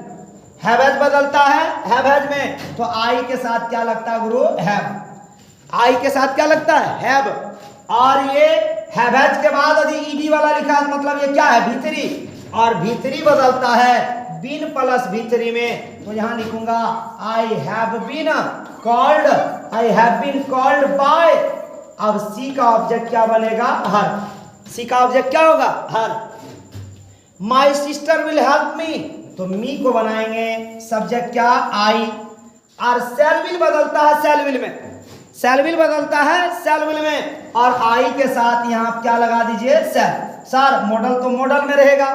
हैवेज बदलता है हैवेज में, तो आई के साथ क्या लगता है गुरु, हैव। आई के साथ क्या लगता है, हैव। और ये हैवेज के बाद यदि ईडी वाला लिखा है मतलब ये क्या है, V3, और V3 बदलता है बीन प्लस V3 में, तो यहां लिखूंगा I have been called, I have been called by. अब सी का ऑब्जेक्ट क्या बनेगा, हर। सी का ऑब्जेक्ट क्या होगा, her. My sister will help me, तो मी को बनाएंगे सब्जेक्ट क्या, आई। और सेल विल बदलता है सेलविल में, सेलविल बदलता है सेलविल में, और आई के साथ यहां आप क्या लगा दीजिए, सेल। सर मॉडल तो मॉडल में रहेगा,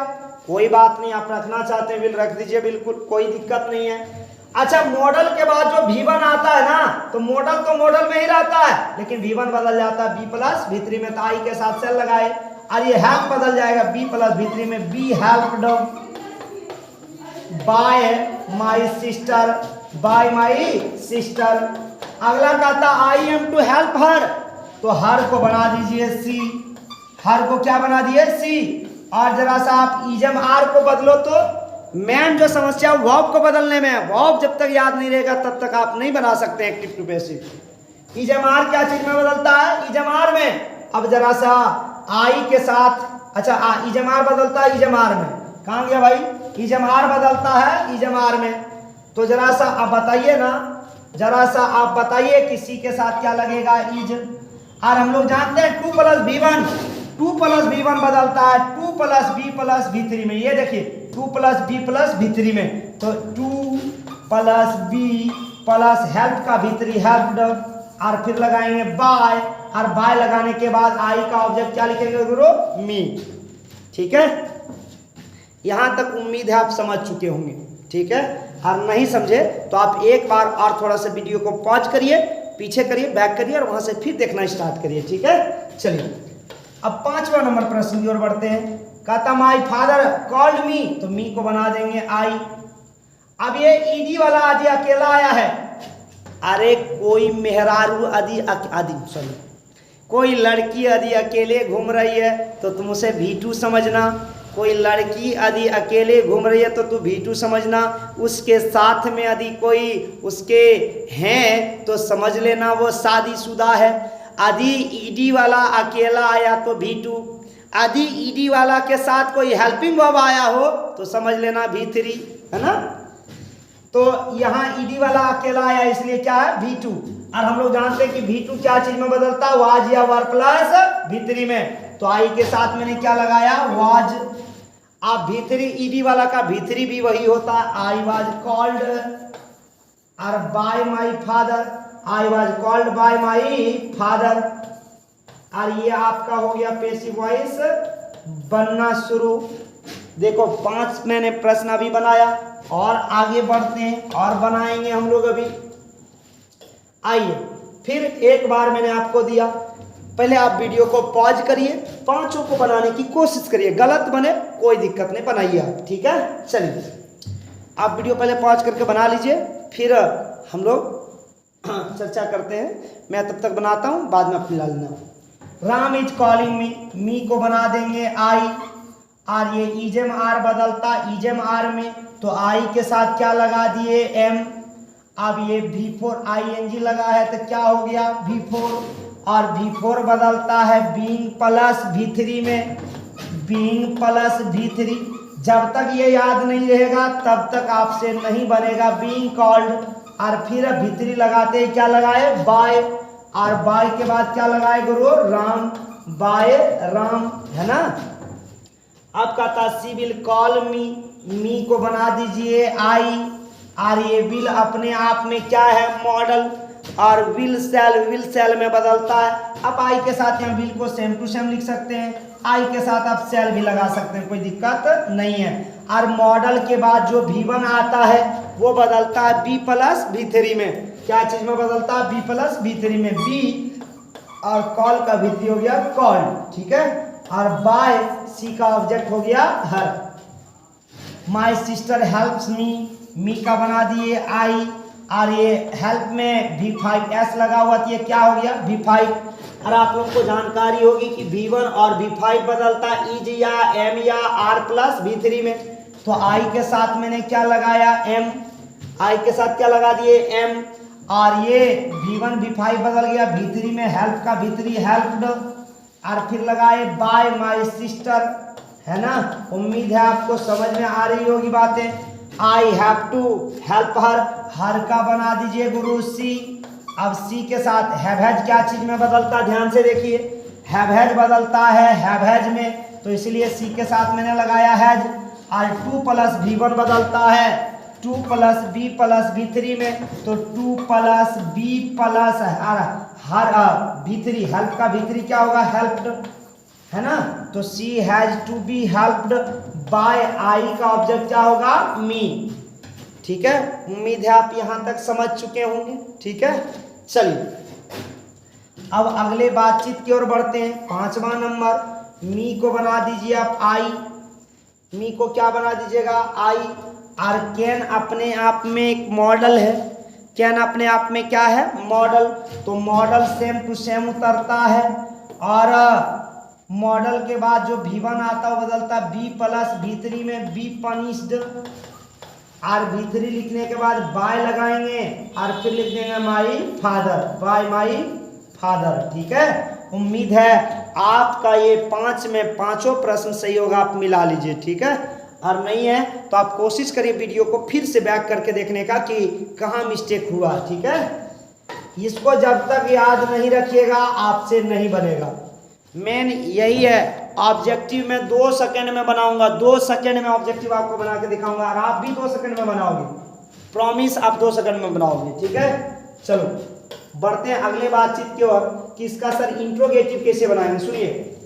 कोई बात नहीं, आप रखना चाहते हैं विल रख दीजिए, बिल्कुल कोई दिक्कत नहीं है। अच्छा मॉडल के बाद जो V1 आता है ना, तो मॉडल में ही रहता है, लेकिन V1 बदल जाता है B प्लस V3 में, तो आई के साथ सेल लगाए। और ये हेल्प बदल जाएगा बी प्लस V3 में, be helped by my sister, by my sister. अगला कहता I am to help her, तो हर को बना दीजिए सी, हर को क्या बना दिए सी। और जरा सा आप इजम आर को बदलो, तो मेन जो समस्या वर्ब को बदलने में है, वर्ब जब तक याद नहीं रहेगा तब तक आप नहीं बना सकते active to passive. Is am are क्या चीज में बदलता है, इजम आर में। अब जरा सा आई के साथ, अच्छा इजम आर बदलता है इजम आर में, कहाँ गया भाई, इजम आर बदलता है इजम आर में। तो जरा सा आप बताइए ना, जरा सा आप बताइए कि सी के साथ क्या लगेगा, इज। और हम लोग जानते हैं 2 + V1, 2 + V1 बदलता है 2 + B + V3 में। ये देखिए 2 + B + V3 में, तो 2 + B + हेल्प का V3 हेल्प्ड, और फिर लगाएंगे बाय, और बाय लगाने के बाद आई का ऑब्जेक्ट क्या लिखेंगे गुरु, मी। ठीक है, यहां तक उम्मीद है आप समझ चुके होंगे। ठीक है, और नहीं समझे तो आप एक बार और थोड़ा सा वीडियो को पॉज करिए, पीछे करिए, बैक करिए, और वहां से फिर देखना स्टार्ट करिए। ठीक है, चलिए अब 5वां नंबर प्रश्न की ओर बढ़ते हैं। कहता माई फादर कॉल्ड मी, तो मी को बना देंगे आई। अब ये ईडी वाला आदि अकेला आया है, अरे कोई मेहरारू सॉरी कोई लड़की यदि अकेले घूम रही है तो तुम उसे V2 समझना, कोई लड़की यदि अकेले घूम रही है तो तू V2 समझना, उसके साथ में यदि कोई उसके हैं तो समझ लेना वो शादीशुदा है। यदि ईडी वाला अकेला आया तो V2, यदि ईडी वाला के साथ कोई हेल्पिंग वर्ब आया हो तो समझ लेना V3, है ना। तो यहाँ ईडी वाला अकेला आया इसलिए क्या है V2, और हम लोग जानते हैं कि V2 क्या चीज में बदलता है, वाज या वर प्लस V3 में। तो आई के साथ मैंने क्या लगाया, वाज। अब V3 ईडी वाला का V3 भी वही होता है, आई वाज कॉल्ड और bye my father, I was called by my father. और ये आपका हो गया पैसिव वॉइस बनना शुरू। देखो 5 मैंने प्रश्न अभी बनाया, और आगे बढ़ते हैं और बनाएंगे हम लोग अभी। आइए फिर एक बार मैंने आपको दिया, पहले आप वीडियो को पॉज करिए, 5 को बनाने की कोशिश करिए, गलत बने कोई दिक्कत नहीं, बनाइए आप। ठीक है, चलिए आप वीडियो पहले पॉज करके बना लीजिए, फिर हम लोग चर्चा करते हैं। मैं तब तक बनाता हूँ, बाद में अपनी ला लेना। राम इज कॉलिंग मी को बना देंगे आई, और ये इजम आर बदलता इजम आर में, तो आई के साथ क्या लगा दिए एम। अब ये V4 ING लगा है तो क्या हो गया V4, और V4 बदलता है बीइंग प्लस V3 में, बीइंग प्लस V3। जब तक ये याद नहीं रहेगा तब तक आपसे नहीं बनेगा बीइंग कॉल्ड। और फिर V3 लगाते क्या लगाए बाय, और बाय के बाद क्या लगाए गुरु राम, बाय राम, है ना। अब कहता सी विल कॉल मी को बना दीजिए आई, और ये विल अपने आप में क्या है मॉडल, और विल सेल में बदलता है। अब आई के साथ यहाँ विल को सेम टू सेम लिख सकते हैं, आई के साथ आप सेल भी लगा सकते हैं, कोई दिक्कत नहीं है। और मॉडल के बाद जो V1 आता है वो बदलता है B + V3 में। क्या चीज में बदलता है, B + V3 में, B और कॉल का V3 हो गया कॉल। ठीक है, और बाय सी का ऑब्जेक्ट हो गया हर। माई सिस्टर हेल्प्स मी का बना दिए आई, और ये हेल्प में V5 लगा हुआ था, ये क्या हो गया V5। और आप लोगों को जानकारी होगी कि V1 और V5 बदलता इज या M या R + V3 में। तो आई के साथ मैंने क्या लगाया M, आई के साथ क्या लगा दिए M, और ये V1 V5 बदल गया V3 में, हेल्प का V3 हेल्प्ड, और फिर लगाए बाय माई सिस्टर, है ना। उम्मीद है आपको समझ में आ रही होगी बातें। I have to help her का बना दीजिए गुरु सी। अब सी के साथ हैव क्या चीज में बदलता, ध्यान से देखिए, हैव बदलता है हैव में, तो इसलिए सी के साथ मैंने लगाया हैज। और 2 + V1 बदलता है 2 + B + V3 में, तो 2 + B + हर V3, हेल्प का V3 क्या होगा हेल्प्ड, है ना। तो she has to be helped by, I का ऑब्जेक्ट क्या होगा मी। ठीक है, उम्मीद है आप यहां तक समझ चुके होंगे। ठीक है, चलिए अब अगले बातचीत की ओर बढ़ते हैं। 5वां नंबर, मी को बना दीजिए आप आई, मी को क्या बना दीजिएगा आई। और कैन अपने आप में एक मॉडल है, कैन अपने आप में क्या है मॉडल, तो मॉडल सेम टू सेम उतरता है। और मॉडल के बाद जो V1 आता है वो बदलता बी प्लस V3 में बी पनिश्ड, और V3 लिखने के बाद बाय लगाएंगे और फिर लिख देंगे my father, bye my father. ठीक है, उम्मीद है आपका ये 5 में 5 प्रश्न सही होगा, आप मिला लीजिए। ठीक है, और नहीं है तो आप कोशिश करिए वीडियो को फिर से बैक करके देखने का कि कहाँ मिस्टेक हुआ। ठीक है, इसको जब तक याद नहीं रखिएगा आपसे नहीं बनेगा। मेन यही है, ऑब्जेक्टिव में 2 सेकंड में बनाऊंगा, 2 सेकंड में ऑब्जेक्टिव आपको बना के दिखाऊंगा, और आप भी 2 सेकंड में बनाओगे, प्रॉमिस आप 2 सेकंड में बनाओगे। ठीक है, चलो बढ़ते हैं अगले बातचीत की ओर कि इसका सर इंट्रोगेटिव कैसे बनाएंगे। सुनिए,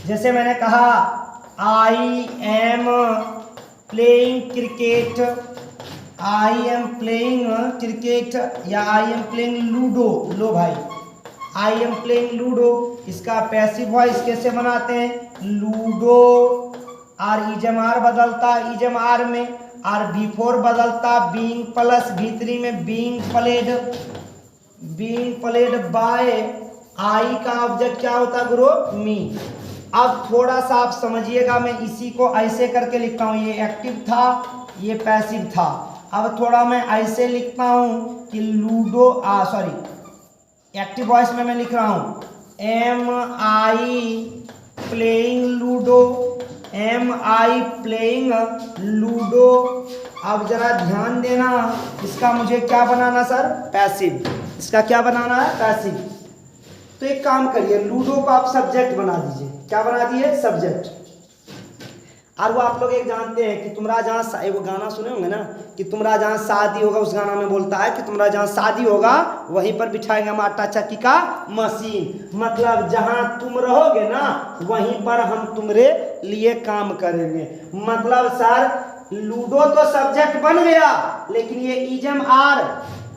जैसे मैंने कहा I am playing cricket, I am playing cricket, या आई एम प्लेइंग लूडो। लो भाई, आई एम प्लेइंग लूडो, इसका पैसिव वॉइस कैसे बनाते हैं, लूडो, और इजमार बदलता इजमार में, और बिफोर बदलता बीइंग प्लस V3 में बीइंग प्लेड बाय, आई का ऑब्जेक्ट क्या होता गुरु, मी। अब थोड़ा सा आप समझिएगा, मैं इसी को ऐसे करके लिखता हूँ, ये एक्टिव था ये पैसिव था। अब थोड़ा मैं ऐसे लिखता हूँ कि लूडो एक्टिव वॉइस में मैं लिख रहा हूँ am I playing ludo, am I playing ludo. अब जरा ध्यान देना, इसका मुझे क्या बनाना सर, पैसिव, इसका क्या बनाना है पैसिव। तो एक काम करिए, लूडो को आप सब्जेक्ट बना दीजिए, क्या बना दिए सब्जेक्ट। और वो आप लोग एक जानते हैं कि तुम्हारा जहाँ वो गाना सुने होंगे ना कि तुम्हारा जहाँ शादी होगा, उस गाना में बोलता है कि तुम्हारा जहाँ शादी होगा वहीं पर बिठाएंगे हम आटा चक्की का मशीन। मतलब जहाँ तुम रहोगे ना वहीं पर हम तुम्हारे लिए काम करेंगे। मतलब सर लूडो तो सब्जेक्ट बन गया, लेकिन ये इजम आर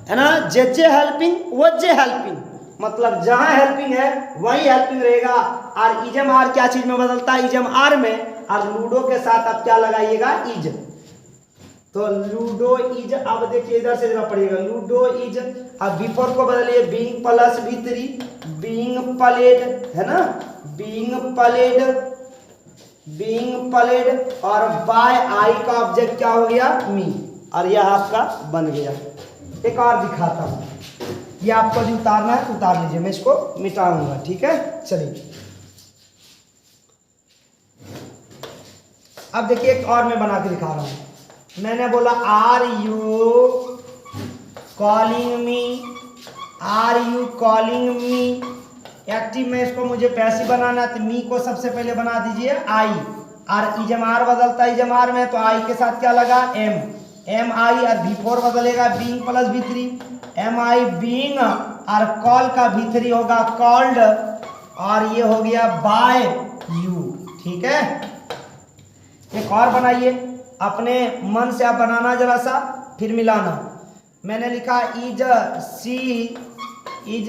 है ना, जे हेल्पिंग वो जे हेल्पिंग, मतलब जहाँ हेल्पिंग है वही हेल्पिंग रहेगा। और इजम आर क्या चीज में बदलता है, इजम आर में, और लूडो के साथ आप क्या लगाइएगा इज। तो लूडो इज, अब देखिए इधर से जरा पढ़िएगा, लूडो इज। अब बिफोर को बदलिए being plus V3, being played है ना, बीइंग प्लेड, और बाय आई का ऑब्जेक्ट क्या हो गया मी, और यह आपका बन गया। एक और दिखाता हूं, ये आपको जो उतारना है उतार लीजिए, मैं इसको मिटाऊंगा। ठीक है, चलिए अब देखिए एक और मैं बना के दिखा रहा हूं। मैंने बोला are you calling me, are you calling me, active में इसको मुझे पैसिव बनाना है, तो मी को सबसे पहले बना दीजिए आई, और इजमार बदलता इजमार में, तो आई के साथ क्या लगा एम, एम आई, और बिफोर बदलेगा being plus V3, am I being, और कॉल का V3 होगा कॉल्ड, और ये हो गया बाय यू। ठीक है, एक और बनाइए, अपने मन से आप बनाना जरा सा फिर मिलाना। मैंने लिखा is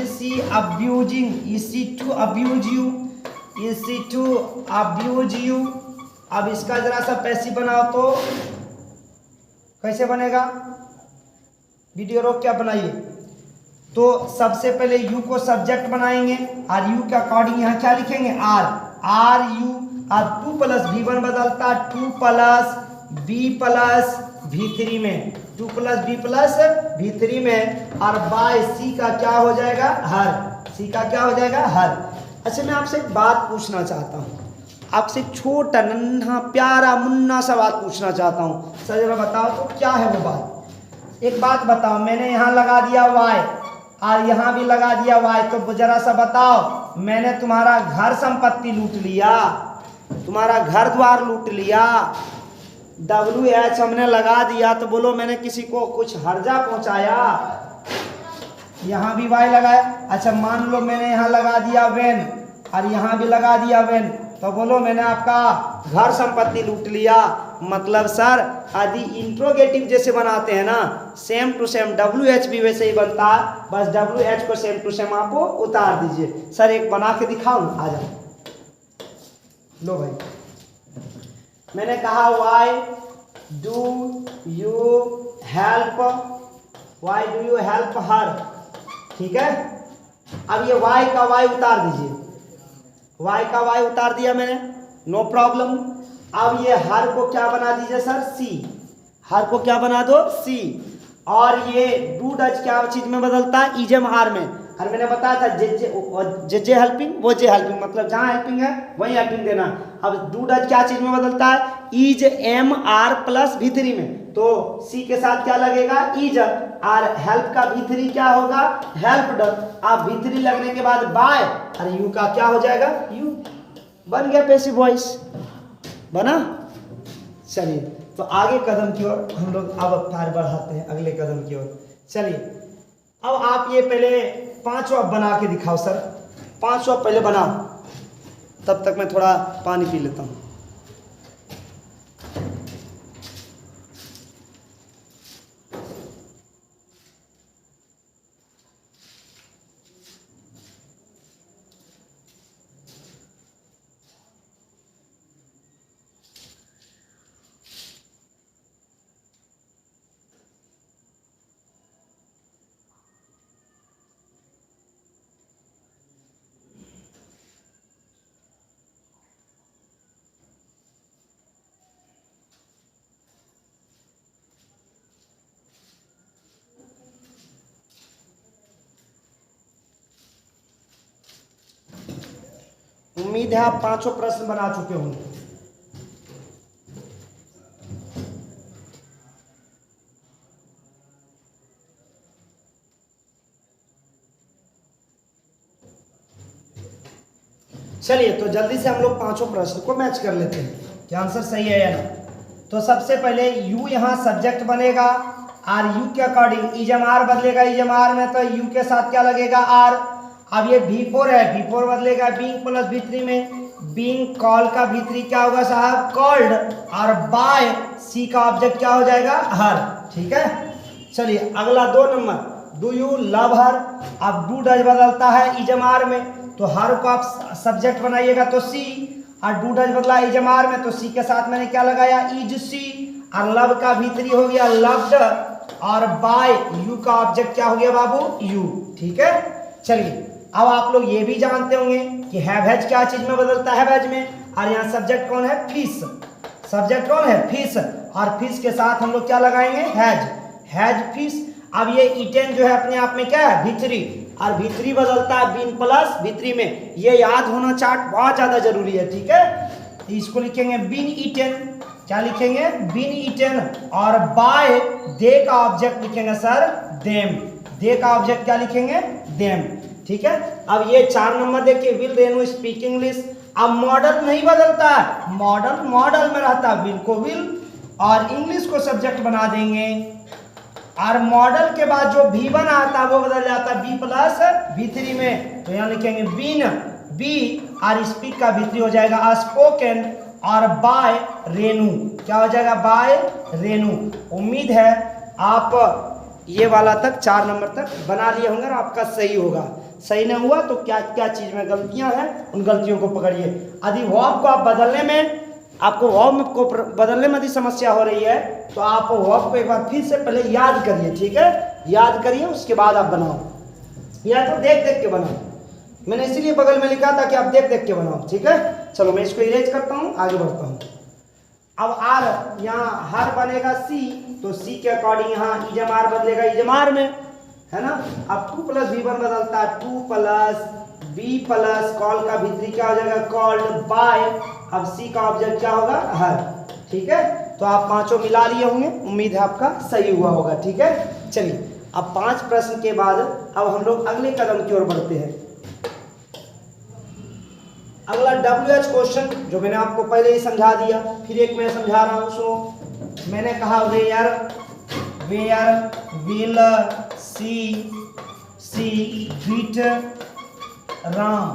she abusing, is she to abuse you, is she to abuse you. अब इसका जरा सा पैसिव बनाओ तो कैसे बनेगा, वीडियो रोक क्या बनाइए। तो सबसे पहले यू को सब्जेक्ट बनाएंगे, और यू के अकॉर्डिंग यहाँ क्या लिखेंगे आर यू, और 2 प्लस V1 बदलता 2 प्लस B प्लस V3 में, 2 प्लस B प्लस V3 में, और बाय सी का क्या हो जाएगा हर, सी का क्या हो जाएगा हर। अच्छा मैं आपसे एक बात पूछना चाहता हूँ, आपसे छोटा नन्हा प्यारा मुन्ना सा बात पूछना चाहता हूँ, सर जरा बताओ तो क्या है वो बात। एक बात बताओ, मैंने यहाँ लगा दिया Y और यहाँ भी लगा दिया Y, तो जरा सा बताओ, मैंने तुम्हारा घर संपत्ति लूट लिया, तुम्हारा घर द्वार लूट लिया, WH हमने लगा दिया, तो बोलो मैंने किसी को कुछ हर्जा पहुंचाया, यहाँ भी Y लगाया। अच्छा मान लो मैंने यहाँ लगा दिया वेन, और यहाँ भी लगा दिया वेन, तो बोलो मैंने आपका घर संपत्ति लूट लिया। मतलब सर आदि इंट्रोगेटिव जैसे बनाते हैं ना, सेम टू सेम WH भी वैसे ही बनता है, बस WH को सेम टू सेम आप उतार दीजिए। सर एक बना के दिखाओ, आ जाओ लो भाई, मैंने कहा why do you help her, ठीक है। अब ये वाई का वाई उतार दीजिए, वाई का वाई उतार दिया मैंने, नो प्रॉब्लम। अब ये हर को क्या बना दीजिए सर, सी, हर को क्या बना दो, सी। और ये डू डज क्या चीज में बदलता है, इज एम आर में। और मैंने बताया था जे हेल्पिंग वो जे हेल्पिंग, मतलब जहाँ हेल्पिंग है वही हेल्पिंग देना। अब डू डज क्या चीज में बदलता है, is M R plus V3 में, तो सी के साथ क्या लगेगा, इज। और हेल्प का V3 क्या होगा, हेल्प्ड। अब V3 लगने के बाद बाय, और यू का क्या हो जाएगा, यू। बन गया पैसिव वॉइस, बना। चलिए तो आगे कदम की ओर हम लोग अब कार्य बढ़ाते हैं, अगले कदम की ओर। चलिए अब आप ये पहले पांचवा बना के दिखाओ सर, पांचवा पहले बनाओ, तब तक मैं थोड़ा पानी पी लेता हूँ। उम्मीद है आप पांचों प्रश्न बना चुके होंगे। चलिए तो जल्दी से हम लोग पांचों प्रश्न को मैच कर लेते हैं कि आंसर सही है या नहीं। तो सबसे पहले यू यहाँ सब्जेक्ट बनेगा, और यू के अकॉर्डिंग इज एम आर बदलेगा, इज एम आर में तो यू के साथ क्या लगेगा, आर। अब ये V4 है, V4 बदलेगा बीइंग प्लस V3 में, बीइंग कॉल का V3 क्या होगा साहब, कॉल्ड। और बाय सी का ऑब्जेक्ट क्या हो जाएगा, हर, ठीक है। चलिए अगला 2 नंबर, डू यू लव हर। अब डू डज बदलता है इज एम आर में, तो हर को आप सब्जेक्ट बनाइएगा तो सी, और डू डज बदला इज एम आर में, तो सी के साथ मैंने क्या लगाया, इज सी। और लव का V3 हो गया लव्ड, और बाय यू का ऑब्जेक्ट क्या हो गया बाबू, यू, ठीक है। चलिए अब आप लोग ये भी जानते होंगे कि हैव क्या चीज में बदलता है, हैव में, और यहाँ सब्जेक्ट कौन है, फिश, सब्जेक्ट कौन है, फिश, और फिश के साथ हम लोग क्या लगाएंगे, हैज फिश। अब ये ईटेन जो है अपने आप में क्या है, V3, और V3 बदलता है बीन प्लस V3 में। ये याद होना चार्ट बहुत ज्यादा जरूरी है, ठीक है। इसको लिखेंगे बीन ईटेन, क्या लिखेंगे, बीन ईटेन। और बाय दे का ऑब्जेक्ट लिखेंगे सर, देम, दे का ऑब्जेक्ट क्या लिखेंगे, देम, ठीक है। अब ये 4 नंबर देखिए, विल रेनू स्पीक इंग्लिश। अब मॉडल नहीं बदलता है, मॉडल में रहता है, विल को विल, और इंग्लिश को सब्जेक्ट बना देंगे। और मॉडल के बाद जो V1 आता है वो बदल जाता है B प्लस V3 में, तो यहाँ लिखेंगे बीन, बी, और स्पीक का V3 हो जाएगा स्पोकन, और बाय रेनू क्या हो जाएगा, बाय रेनू। उम्मीद है आप ये वाला तक 4 नंबर तक बना लिए होंगे और आपका सही होगा। सही नहीं हुआ तो क्या क्या चीज में गलतियां हैं, उन गलतियों को पकड़िए। यदि वर्ब को आप बदलने में, आपको वर्ब को बदलने में यदि समस्या हो रही है तो आप वर्ब को एक बार फिर से पहले याद करिए, ठीक है, याद करिए, उसके बाद आप बनाओ, या तो देख देख के बनाओ। मैंने इसीलिए बगल में लिखा था कि आप देख देख के बनाओ, ठीक है। चलो मैं इसको इरेज करता हूँ, आगे बढ़ता हूँ। अब आर, यहाँ हर बनेगा सी, तो सी के अकॉर्डिंग यहाँ इज एम आर बदलेगा इज एम आर में, है ना। अब 2 प्लस V1 बदलता है 2 प्लस B प्लस कॉल का V3 क्या हो जाएगा, कॉल्ड, बाय। अब सी का ऑब्जेक्ट क्या होगा, हर, ठीक है। तो आप पांचों मिला लिए होंगे, उम्मीद है आपका सही हुआ होगा, ठीक है। चलिए अब 5 प्रश्न के बाद अब हम लोग अगले कदम की ओर बढ़ते हैं। अगला WH क्वेश्चन जो मैंने आपको पहले ही समझा दिया, फिर एक मैं समझा रहा हूँ। सो मैंने कहा where will she beat Ram,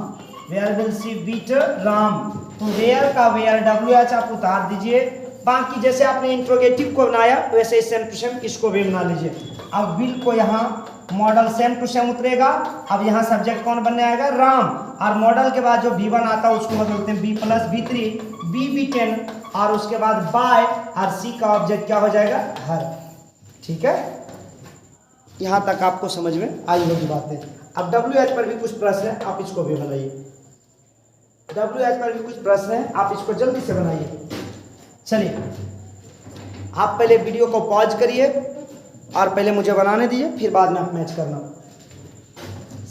where will she beat Ram. तो वेयर का वेयर WH आप उतार दीजिए। बाकी जैसे आपने इंट्रोगेटिव को बनाया वैसे सेम टू सेम इसको भी बना लीजिए। अब विल को यहाँ मॉडल सेम टू सेम उतरेगा। अब यहाँ सब्जेक्ट कौन बनने आएगा, राम, और मॉडल के बाद जो V1 आता है उसको बदलते हैं B plus V3, B B10, और उसके बाद बाय, और C का ऑब्जेक्ट क्या हो जाएगा, हर। ठीक है, यहाँ तक आपको समझ में आई होगी बातें। अब WH पर भी कुछ प्रश्न है, आप इसको भी बनाइए। WH पर भी कुछ प्रश्न है, आप इसको जल्दी से बनाइए। चलिए, आप पहले वीडियो को पॉज करिए और पहले मुझे बनाने दीजिए, फिर बाद में आप मैच करना।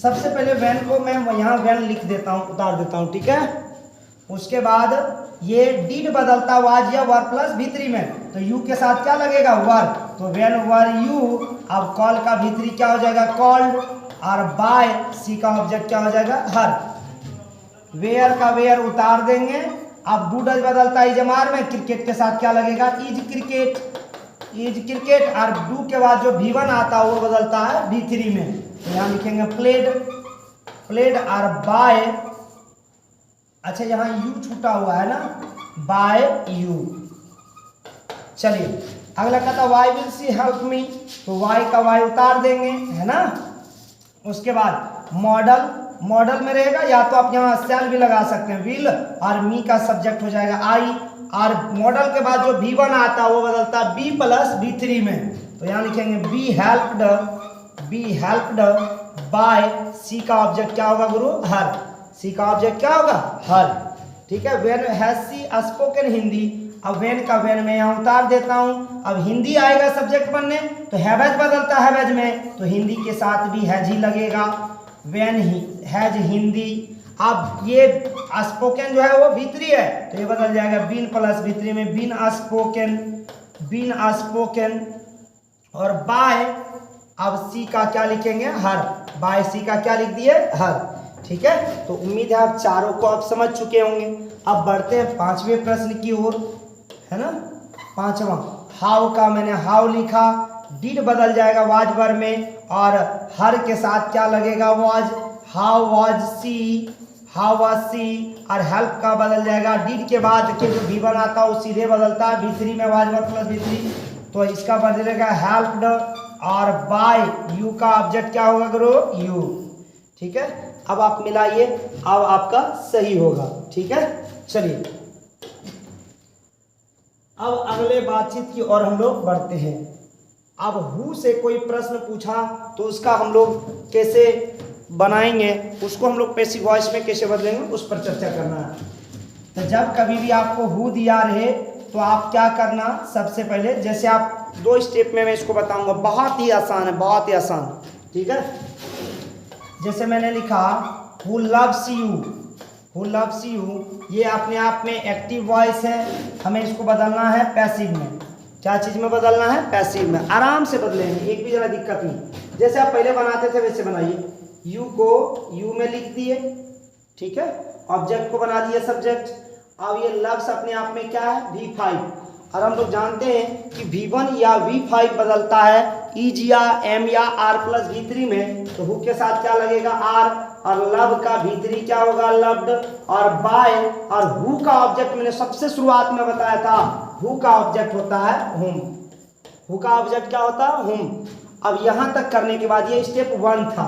सबसे पहले वैन को मैं यहाँ वैन लिख देता हूँ, उतार देता हूँ, ठीक है। उसके बाद ये डीड बदलता वाज या वर प्लस V3 में, तो यू के साथ क्या लगेगा, वर, तो वैन वर यू। अब कॉल का V3 क्या हो जाएगा, कॉल्ड, और बाय सी का ऑब्जेक्ट क्या हो जाएगा, हर। वेयर का वेयर उतार देंगे। अब डू डज बदलता है इजमार में, क्रिकेट के साथ क्या लगेगा, इज क्रिकेट, इज क्रिकेट, और डू के बाद जो V1 आता है वो बदलता है V3 में, तो यहाँ लिखेंगे प्लेड, प्लेड, और बाय, अच्छा यहाँ यू छूटा हुआ है ना, बाय यू। चलिए अगला कहता why will she help me, तो वाई का वाई उतार देंगे, है ना। उसके बाद मॉडल, मॉडल में रहेगा, या तो आप यहाँ सेल भी लगा सकते हैं, विल, और मी का सब्जेक्ट हो जाएगा आई, और मॉडल के बाद जो V1 आता है वो बदलता है B प्लस V3 में, तो यहाँ लिखेंगे बी हेल्प्ड बाय, सी का ऑब्जेक्ट क्या होगा गुरु, हर, सी का ऑब्जेक्ट क्या होगा, हर। ठीक है, when has she spoken Hindi, अब वेन का वेन में यहाँ उतार देता हूँ। अब हिंदी आएगा सब्जेक्ट बनने, तो हैवेज बदलता है हैवेज में, तो हिंदी के साथ भी हैज ही लगेगा, वेन हैज हिंदी। अब ये स्पोकन जो है वो V3 है, तो ये बदल जाएगा बीन प्लस V3 में, बीन स्पोकन, बीन स्पोकन, और बाय, अब सी का क्या लिखेंगे, हर, बाय सी का क्या लिख दिए, हर। ठीक है, तो उम्मीद है आप चारों को आप समझ चुके होंगे। अब बढ़ते हैं पांचवें प्रश्न की ओर, है ना। पांचवा, हाउ का मैंने हाउ लिखा, डिड बदल जाएगा वाज वर में, और हर के साथ क्या लगेगा, was, how was she, how was she, और हेल्प का बदल जाएगा, डिड के बाद के जो V1 आता है वो सीधे बदलता है V3 में, वाज वर प्लस V3, तो इसका बदलेगा हेल्प्ड, और बाय यू का ऑब्जेक्ट क्या होगा गुरु, यू। ठीक है, अब आप मिलाइए, अब आपका सही होगा। ठीक है, चलिए अब अगले बातचीत की ओर हम लोग बढ़ते हैं। अब हु से कोई प्रश्न पूछा तो उसका हम लोग कैसे बनाएंगे, उसको हम लोग पैसिव वॉइस में कैसे बदलेंगे, उस पर चर्चा करना है। तो जब कभी भी आपको हु दिया रहे तो आप क्या करना, सबसे पहले जैसे आप दो स्टेप में मैं इसको बताऊंगा, बहुत ही आसान है, बहुत ही आसान। ठीक है, जैसे मैंने लिखा who loves you, who loves you, ये अपने आप में एक्टिव वॉइस है, हमें इसको बदलना है पैसिव में। क्या चीज़ में बदलना है, पैसिव में। आराम से बदलेंगे, एक भी ज़रा दिक्कत नहीं, जैसे आप पहले बनाते थे वैसे बनाइए। यू को यू में लिख दिए, ठीक है, ऑब्जेक्ट को बना दिए सब्जेक्ट। अब ये लव्स अपने आप में क्या है, V5, और हम लोग जानते हैं कि V1 या V5 बदलता है इज या एम या R प्लस V3 में, तो हु के साथ क्या लगेगा, R, और लव का V3 क्या होगा, लव्ड, और बाय, और हु का ऑब्जेक्ट मैंने सबसे शुरुआत में बताया था, हु का ऑब्जेक्ट होता है हुम, हु का ऑब्जेक्ट क्या होता है, हुम। अब यहाँ तक करने के बाद ये स्टेप 1 था,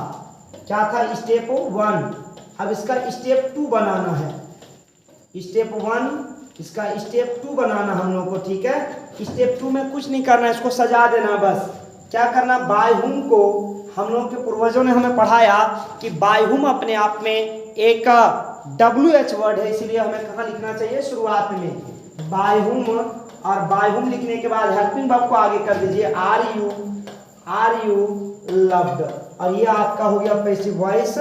क्या था, स्टेप 1। अब इसका स्टेप 2 बनाना है, स्टेप 1 इसका स्टेप 2 बनाना हम लोग को। ठीक है, स्टेप 2 में कुछ नहीं करना, इसको सजा देना बस। क्या करना, बाय हुम को हम लोग के पूर्वजों ने हमें पढ़ाया कि बाय हुम अपने आप में एक WH वर्ड है, इसलिए हमें कहाँ लिखना चाहिए, शुरुआत में बाय हुम, और बाय हुम लिखने के बाद हेल्पिंग वर्ब को आगे कर दीजिए, आर यू लव्ड, और ये आपका हो गया पैसिव वॉइस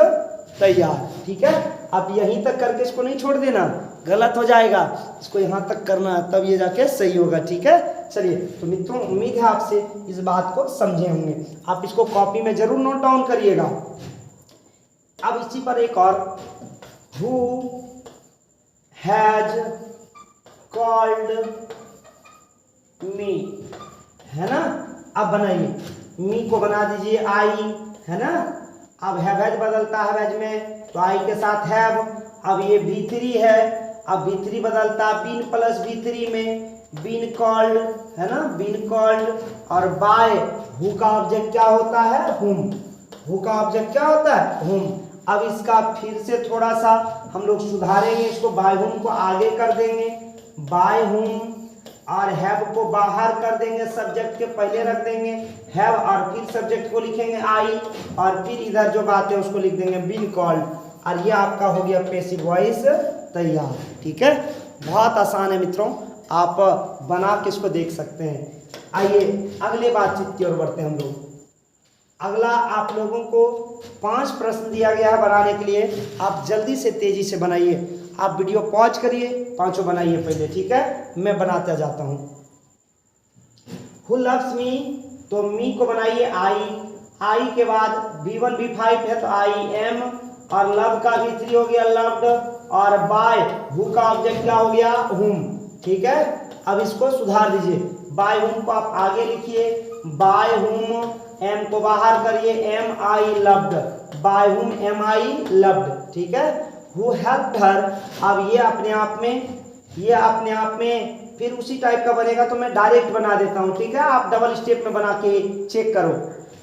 तैयार। ठीक है, आप यहीं तक करके इसको नहीं छोड़ देना, गलत हो जाएगा, इसको यहाँ तक करना है, तब ये जाके सही होगा। ठीक है, चलिए तो मित्रों उम्मीद है आपसे इस बात को समझे होंगे, आप इसको कॉपी में जरूर नोट डाउन करिएगा। अब इसी पर एक और, हु हैज कॉल्ड मी, है ना। अब बनाइए, मी को बना दीजिए आई, है ना। अब हैवेज बदलता है हैवेज में, तो आई के साथ हैव। अब ये V3 है, अब V3 बदलता बीन प्लस V3 में, बीन कॉल्ड, है ना, बीन कॉल्ड, और बाय हु का ऑब्जेक्ट क्या होता है, हुम। हु का ऑब्जेक्ट क्या होता है? हुम। अब इसका फिर से थोड़ा सा हम लोग सुधारेंगे इसको, बाय हुम को आगे कर देंगे, बाय हुम, और हैव को बाहर कर देंगे, सब्जेक्ट के पहले रख देंगे हैव, और फिर सब्जेक्ट को लिखेंगे आई, और फिर इधर जो बात है उसको लिख देंगे बीन कॉल्ड, और ये आपका हो गया पैसिव वॉइस तैयार। ठीक है, बहुत आसान है मित्रों, आप बना के इसको देख सकते हैं। आइए अगले बातचीत की ओर बढ़ते हैं हम लोग। अगला आप लोगों को 5 प्रश्न दिया गया है बनाने के लिए, आप जल्दी से तेजी से बनाइए। आप वीडियो पॉज करिए, 5 बनाइए पहले, ठीक है, मैं बनाता जाता हूँ। हु लव्स मी, तो मी को बनाइए आई के बाद V1 V5 है तो आई एम, और लव का V3 हो गया लव्ड, और बाय हु का ऑब्जेक्ट क्या हो गया? हुम। ठीक है, अब इसको सुधार दीजिए, बाय हुम को आप आगे लिखिए, बाय हुम, एम को बाहर करिए, am I loved, by whom am I loved. ठीक है, हु हेल्प्ड हर, अब ये अपने आप में फिर उसी टाइप का बनेगा, तो मैं डायरेक्ट बना देता हूँ। ठीक है, आप डबल स्टेप में बना के चेक करो,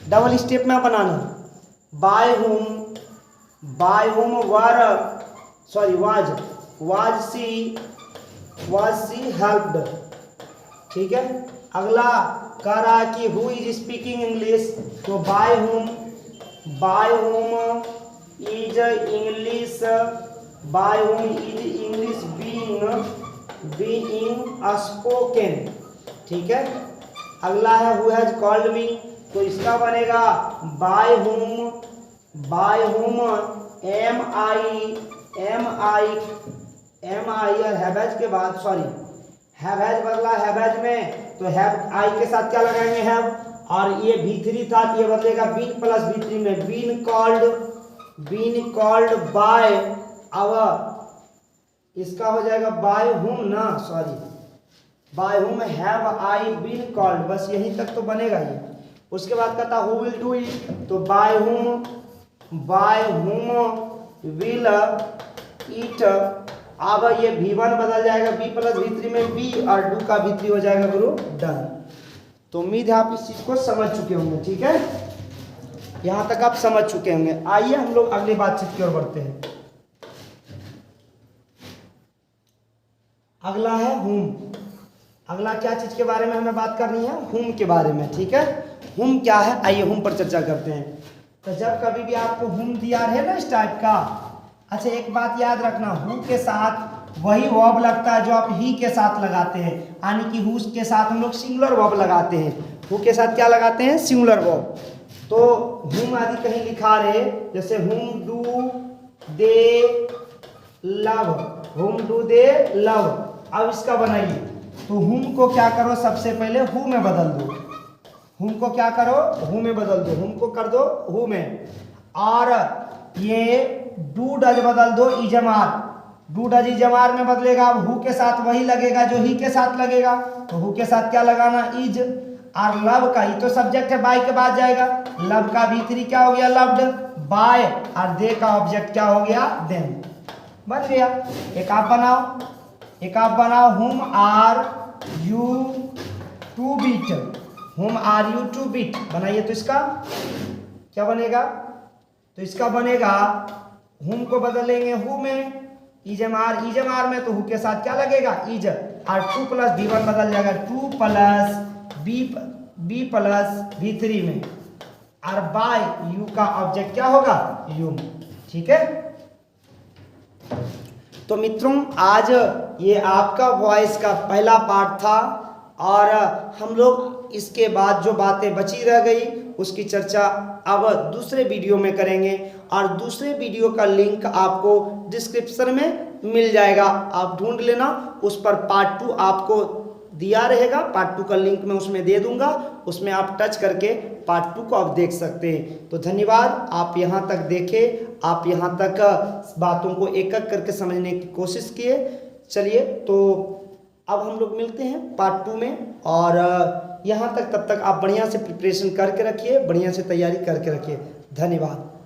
डबल स्टेप में बनाना। By whom was she helped. ठीक है, अगला कह रहा है कि हु इज स्पीकिंग इंग्लिश, तो by whom is English being spoken. ठीक है, अगला है हु हैज कॉल्ड मी, तो इसका बनेगा बाय हुम एम आई और हैवैज के बाद, सॉरी हैवैज बदला हैवैज में, तो हैव आई के साथ क्या लगाएंगे? हैव, और ये V3 था तो ये बदलेगा बीन प्लस V3 में, बीन कॉल्ड बाय, अब इसका हो जाएगा बाय हुम ना, sorry by whom have I been called, बस यहीं तक तो बनेगा ये। उसके बाद कहता हु विल डू इट, तो बाय हुम विल इट, अब ये V1 बदल जाएगा B प्लस V3 में B, और डू का V3 हो जाएगा गुरु डन। तो उम्मीद है आप इस चीज को समझ चुके होंगे। ठीक है, यहां तक आप समझ चुके होंगे। आइए हम लोग अगली बातचीत की ओर बढ़ते हैं। अगला है हुम। अगला क्या चीज के बारे में हमें बात करनी है? हुम के बारे में। ठीक है, हुम क्या है, आइए हुम पर चर्चा करते हैं। तो जब कभी भी आपको हुम दिया रहे ना इस टाइप का, अच्छा एक बात याद रखना, हु के साथ वही वर्ब लगता है जो आप ही के साथ लगाते हैं, यानी कि हु के साथ हम लोग सिंगुलर वर्ब लगाते हैं। हु के साथ क्या लगाते हैं? Singular verb. तो हुम आदि कहीं लिखा रहे, जैसे हुम डू दे लव, अब इसका बनाइए, तो हुम को क्या करो, सबसे पहले हु में बदल दो, हुम को क्या करो? हु में बदल दो, हुम को कर दो हु में, और ये डू डज बदल दो इजमार, डू डज इजमार में बदलेगा। अब हु के साथ वही लगेगा जो ही के साथ लगेगा, तो हु के साथ क्या लगाना? इज, और लव का ही तो सब्जेक्ट है, बाय के बाद जाएगा, लव का V3 क्या हो गया? लव्ड, बाय, और दे का ऑब्जेक्ट क्या हो गया? देम, बन गया। एक आप बनाओ, हुम आर यू टू बीट, बनाइए। तो इसका क्या बनेगा? तो इसका बनेगा हुम को बदलेंगे हु में, इजमार में, तो हु के साथ क्या लगेगा? इज, और 2 प्लस V1 बदल जाएगा 2 प्लस B प्लस V3 में, और बाय यू का ऑब्जेक्ट क्या होगा? यू। ठीक है, तो मित्रों आज ये आपका वॉइस का पहला पार्ट था, और हम लोग इसके बाद जो बातें बची रह गई उसकी चर्चा अब दूसरे वीडियो में करेंगे, और दूसरे वीडियो का लिंक आपको डिस्क्रिप्शन में मिल जाएगा, आप ढूंढ लेना, उस पर पार्ट 2 आपको दिया रहेगा, पार्ट 2 का लिंक मैं उसमें दे दूंगा, उसमें आप टच करके पार्ट 2 को आप देख सकते हैं। तो धन्यवाद, आप यहाँ तक देखें, आप यहाँ तक बातों को एक एक करके समझने की कोशिश किए। चलिए, तो अब हम लोग मिलते हैं पार्ट 2 में, और यहाँ तक तब तक आप बढ़िया से प्रिपरेशन करके रखिए, बढ़िया से तैयारी करके रखिए। धन्यवाद।